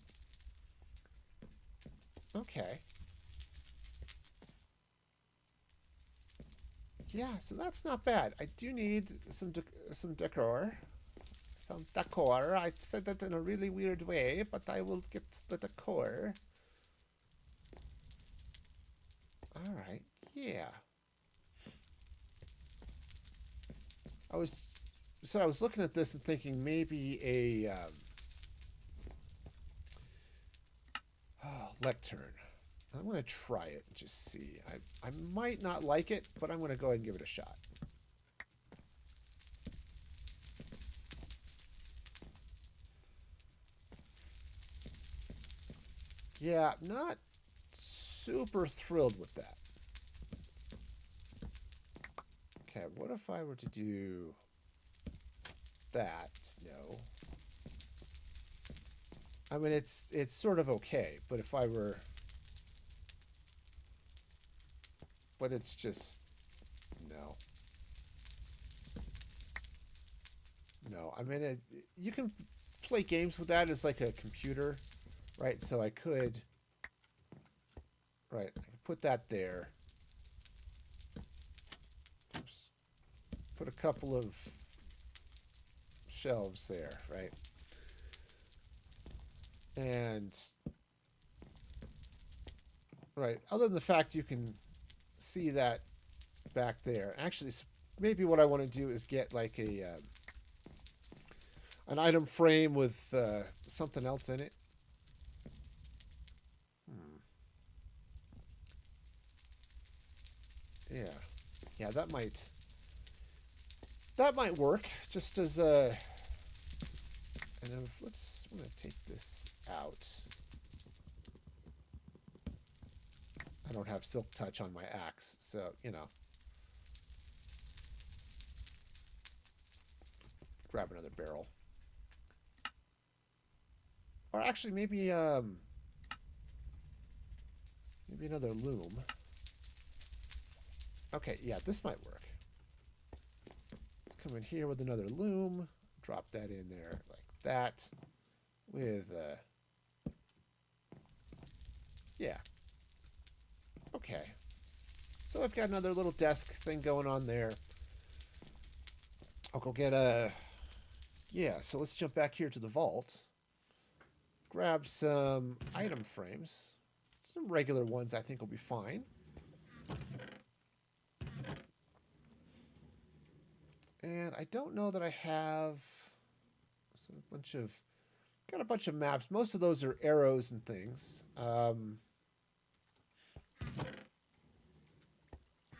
Okay. Yeah, so that's not bad. I do need some decor. Some decor. I said that in a really weird way, but I will get the decor. All right. Yeah. I was I was looking at this and thinking maybe a lectern. I'm going to try it and just see. I might not like it, but I'm going to go ahead and give it a shot. Yeah, not super thrilled with that. Okay, what if I were to do that? No. I mean, it's sort of okay, but if I were... But it's just... No. No, I mean, you can play games with that as like a computer, right? So I could... Right, I could put that there. Oops. Put a couple of shelves there, right? And... Right, other than the fact you can see that back there. Actually, maybe what I want to do is get like a... an item frame with something else in it. Yeah. Yeah, that might work just as a... And then I'm going to take this out. I don't have silk touch on my axe, so, you know. Grab another barrel. Or actually, maybe another loom. Okay, yeah, this might work. Let's come in here with another loom. Drop that in there like that. With, yeah. Okay. So I've got another little desk thing going on there. I'll go get a... Yeah, so let's jump back here to the vault. Grab some item frames. Some regular ones I think will be fine. And I don't know that I have got a bunch of maps. Most of those are arrows and things.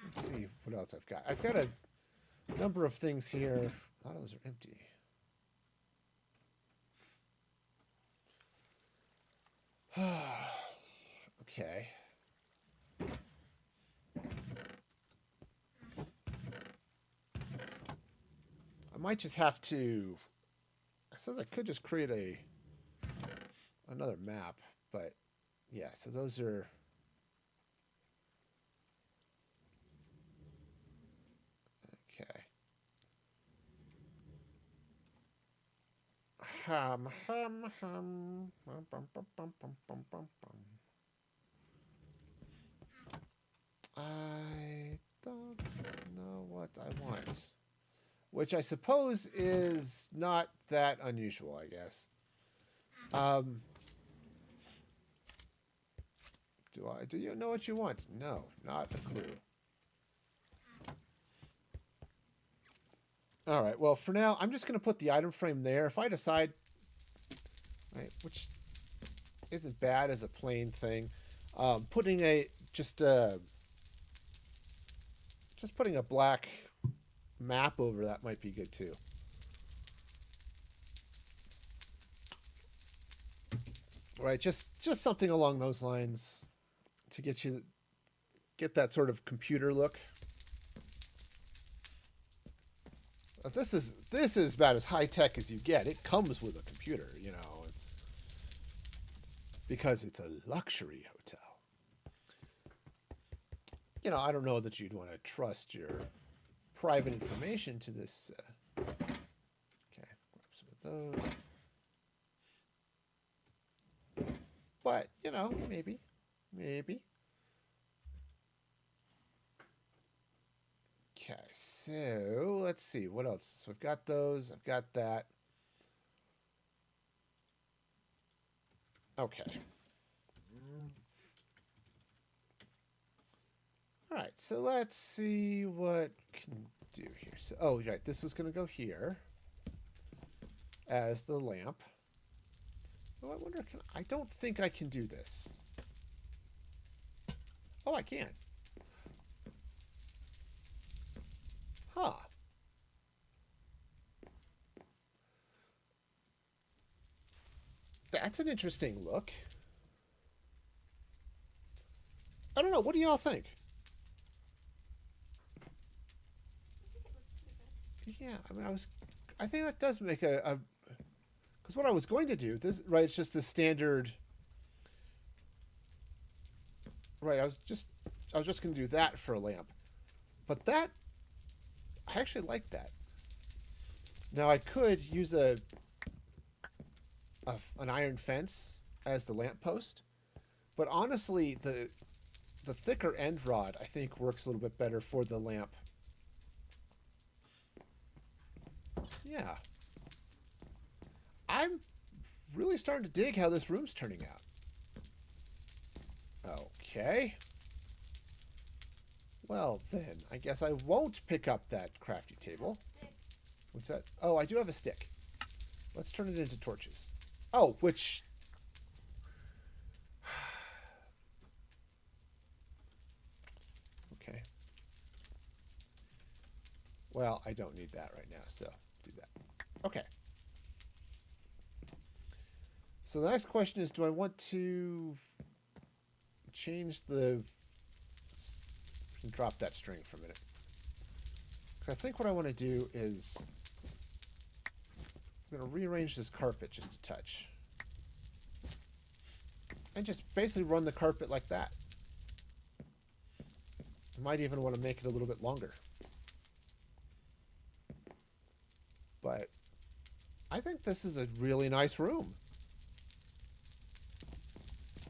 Let's see what else I've got. I've got a number of things here. A lot of those are empty. Okay. I might just have to... It says I could just create another map, but yeah, so those are... Okay. Hum, hum, hum. Bum, bum, bum, bum, bum, bum, bum, bum. I don't know what I want. Which I suppose is not that unusual, I guess. Do you know what you want? No, not a clue. All right, well, for now, I'm just going to put the item frame there. If I decide, right, which isn't bad as a plain thing, putting just putting a black map over that might be good too. Right, just something along those lines to get that sort of computer look. This is about as high tech as you get. It comes with a computer, you know. It's because it's a luxury hotel. You know, I don't know that you'd want to trust your private information to this. Okay, grab some of those. But you know, maybe. Maybe. Okay, so let's see. What else? So I've got those. I've got that. Okay. All right, so let's see what can do here. So, oh, right, this was going to go here as the lamp. Oh, I wonder, I don't think I can do this. Oh, I can. Huh. That's an interesting look. I don't know. What do y'all think? Yeah, I mean, I think that does make a because what I was going to do, this, right, it's just a standard, right, I was just going to do that for a lamp. But that, I actually like that. Now I could use an iron fence as the lamp post, but honestly, the thicker end rod I think works a little bit better for the lamp. Yeah. I'm really starting to dig how this room's turning out. Okay. Well, then, I guess I won't pick up that crafty table. What's that? Oh, I do have a stick. Let's turn it into torches. Oh, which... Okay. Well, I don't need that right now, so do that. Okay. So the next question is, do I want to change the... Drop that string for a minute. Because I think what I want to do is... I'm going to rearrange this carpet just a touch. And just basically run the carpet like that. I might even want to make it a little bit longer. But I think this is a really nice room.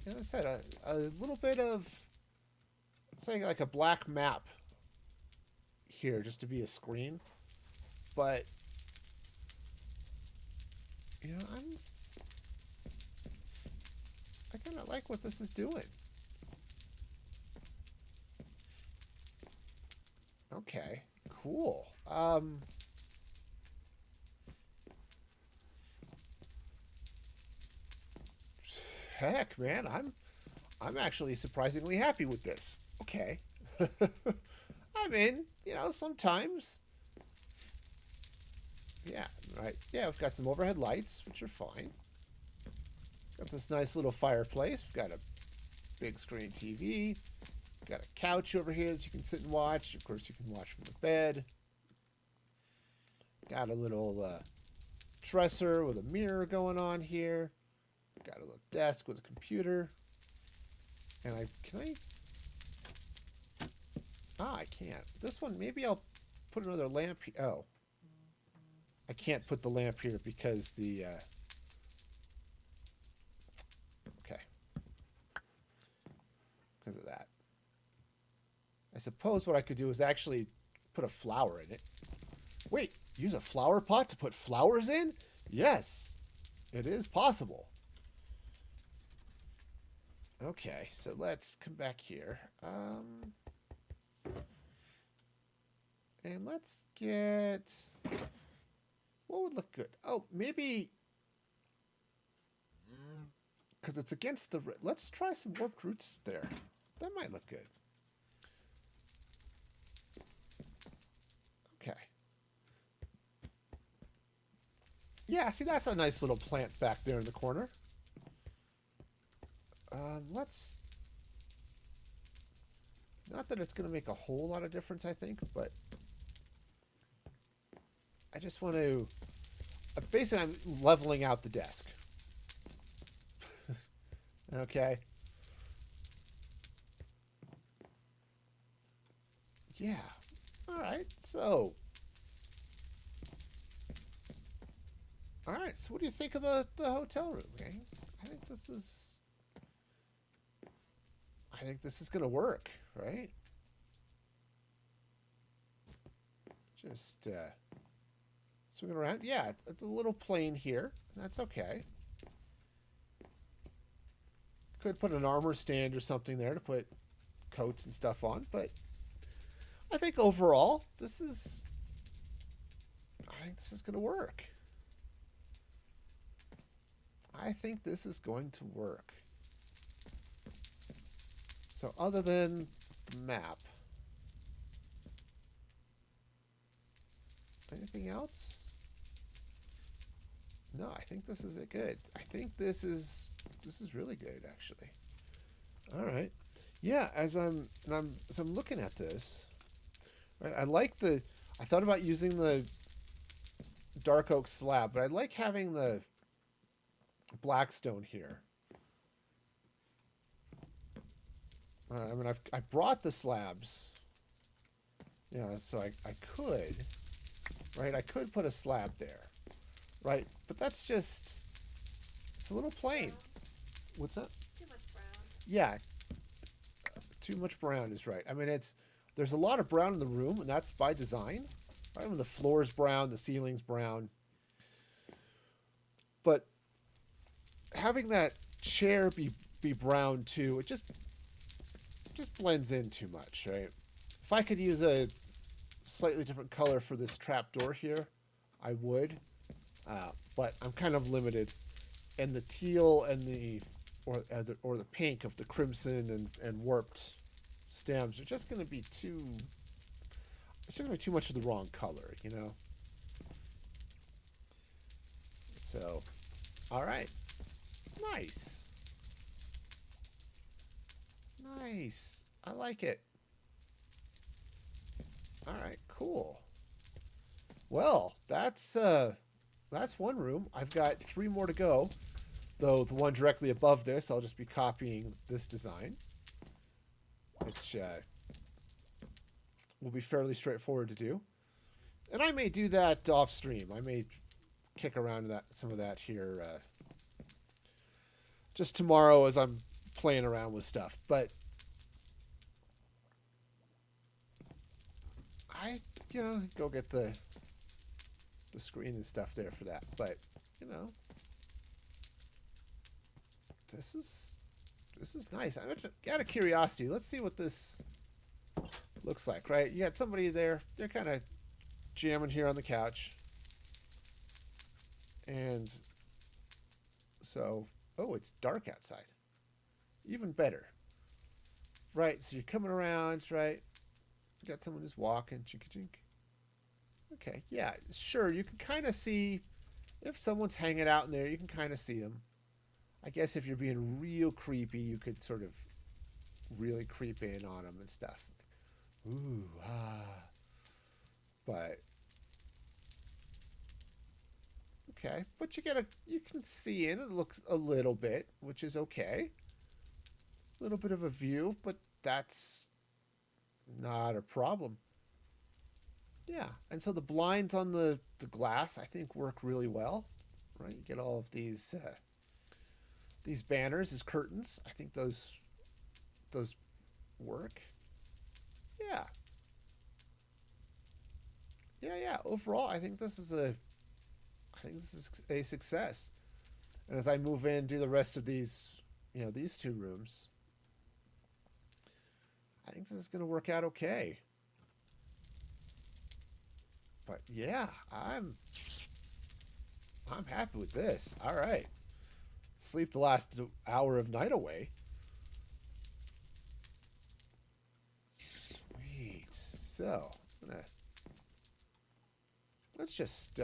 As I said, a little bit of, say, like a black map here just to be a screen. But, you know, I kind of like what this is doing. Okay, cool. Heck, man, I'm actually surprisingly happy with this. Okay. I mean, you know, sometimes. Yeah, right. Yeah, we've got some overhead lights, which are fine. Got this nice little fireplace. We've got a big screen TV. Got a couch over here that you can sit and watch. Of course, you can watch from the bed. Got a little dresser with a mirror going on here. Got a little desk with a computer. And I can't. This one, maybe I'll put another lamp here. Oh. I can't put the lamp here because the, okay. Because of that. I suppose what I could do is actually put a flower in it. Wait, use a flower pot to put flowers in? Yes, it is possible. Okay, so let's come back here. And let's get... What would look good? Oh, maybe... Because it's against the... Let's try some warped roots there. That might look good. Okay. Yeah, see, that's a nice little plant back there in the corner. Let's... Not that it's going to make a whole lot of difference, I think, but... I just want to... Basically, I'm leveling out the desk. Okay. Yeah. Alright, so... Alright, so what do you think of the hotel room, gang? I think this is... I think this is going to work, right? Just swinging around. Yeah, it's a little plain here. That's okay. Could put an armor stand or something there to put coats and stuff on, but I think overall, I think this is going to work. I think this is going to work. So other than the map, anything else? No, I think this is it good. I think this is really good actually. All right. Yeah, as I'm looking at this, right, I thought about using the dark oak slab, but I like having the blackstone here. I mean, I brought the slabs. Yeah, so I could, right? I could put a slab there, right? But that's just, it's a little plain. Brown. What's that? Too much brown. Yeah, too much brown is right. I mean, there's a lot of brown in the room, and that's by design. Right? I mean, the floor's brown, the ceiling's brown. But having that chair be brown too, it just blends in too much, right? If I could use a slightly different color for this trapdoor here, I would. But I'm kind of limited. And the teal and the pink of the crimson and warped stems are just going to be too. It's just going to be too much of the wrong color, you know. So, all right, nice, nice. I like it. All right, cool. Well, that's one room. I've got 3 more to go. Though the one directly above this, I'll just be copying this design, which will be fairly straightforward to do. And I may do that off stream. I may kick around some of that here just tomorrow as I'm playing around with stuff. But I, go get the screen and stuff there for that. But, this is nice. I'm out of curiosity. Let's see what this looks like, right? You got somebody there. They're kind of jamming here on the couch. And so, oh, it's dark outside. Even better. Right, so you're coming around, right? You got someone who's walking, chink-a-chink. Okay, yeah, sure, you can kind of see, if someone's hanging out in there, you can kind of see them. I guess if you're being real creepy, you could sort of really creep in on them and stuff. Ooh, But, okay, but you can see in, it looks a little bit, which is okay. A little bit of a view, but that's not a problem. Yeah, and so the blinds on the glass, I think, work really well, right? You get all of these banners as curtains. I think those work. Yeah. Yeah. Overall, I think this is a success. And as I move in, do the rest of these, these 2 rooms, I think this is going to work out okay. But yeah, I'm happy with this. All right. Sleep the last hour of night away. Sweet. So, let's just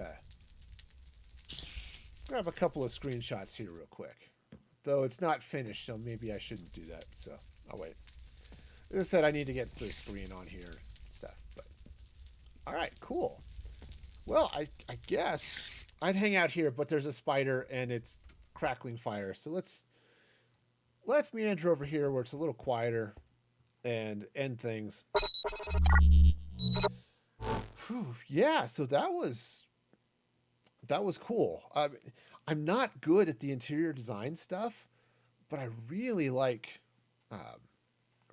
grab a couple of screenshots here real quick. Though it's not finished, so maybe I shouldn't do that. So, I'll wait. As I said, I need to get the screen on here and stuff. But all right, cool. Well, I guess I'd hang out here, but there's a spider and it's crackling fire. So let's meander over here where it's a little quieter and end things. Whew, yeah, so that was cool. I'm not good at the interior design stuff, but I really like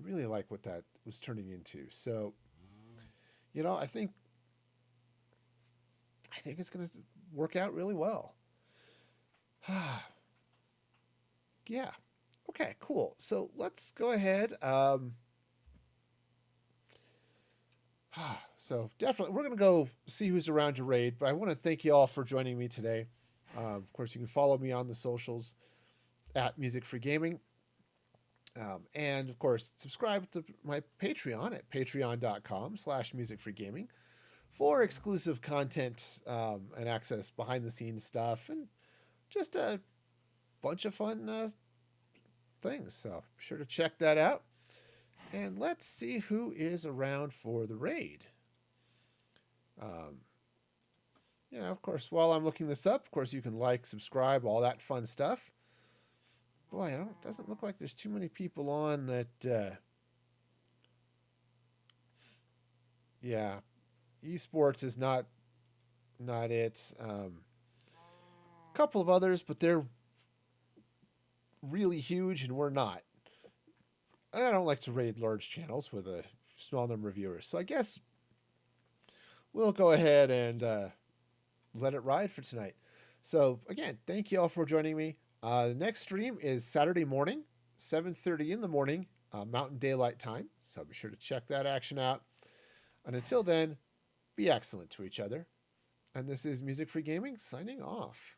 I really like what that was turning into. So, I think it's going to work out really well. Yeah. Okay, cool. So let's go ahead. So definitely, we're going to go see who's around to raid, but I want to thank you all for joining me today. Of course, you can follow me on the socials at Music Free Gaming. And of course, subscribe to my Patreon at patreon.com/musicfreegaming for exclusive content and access behind the scenes stuff and just a bunch of fun things. So be sure to check that out. And let's see who is around for the raid. Of course, while I'm looking this up, of course, you can like, subscribe, all that fun stuff. Boy, doesn't look like there's too many people on that. Yeah, esports is not it. Couple of others, but they're really huge, and we're not. I don't like to raid large channels with a small number of viewers, so I guess we'll go ahead and let it ride for tonight. So again, thank you all for joining me. The next stream is Saturday morning, 7:30 in the morning, Mountain Daylight Time. So be sure to check that action out. And until then, be excellent to each other. And this is Music Free Gaming signing off.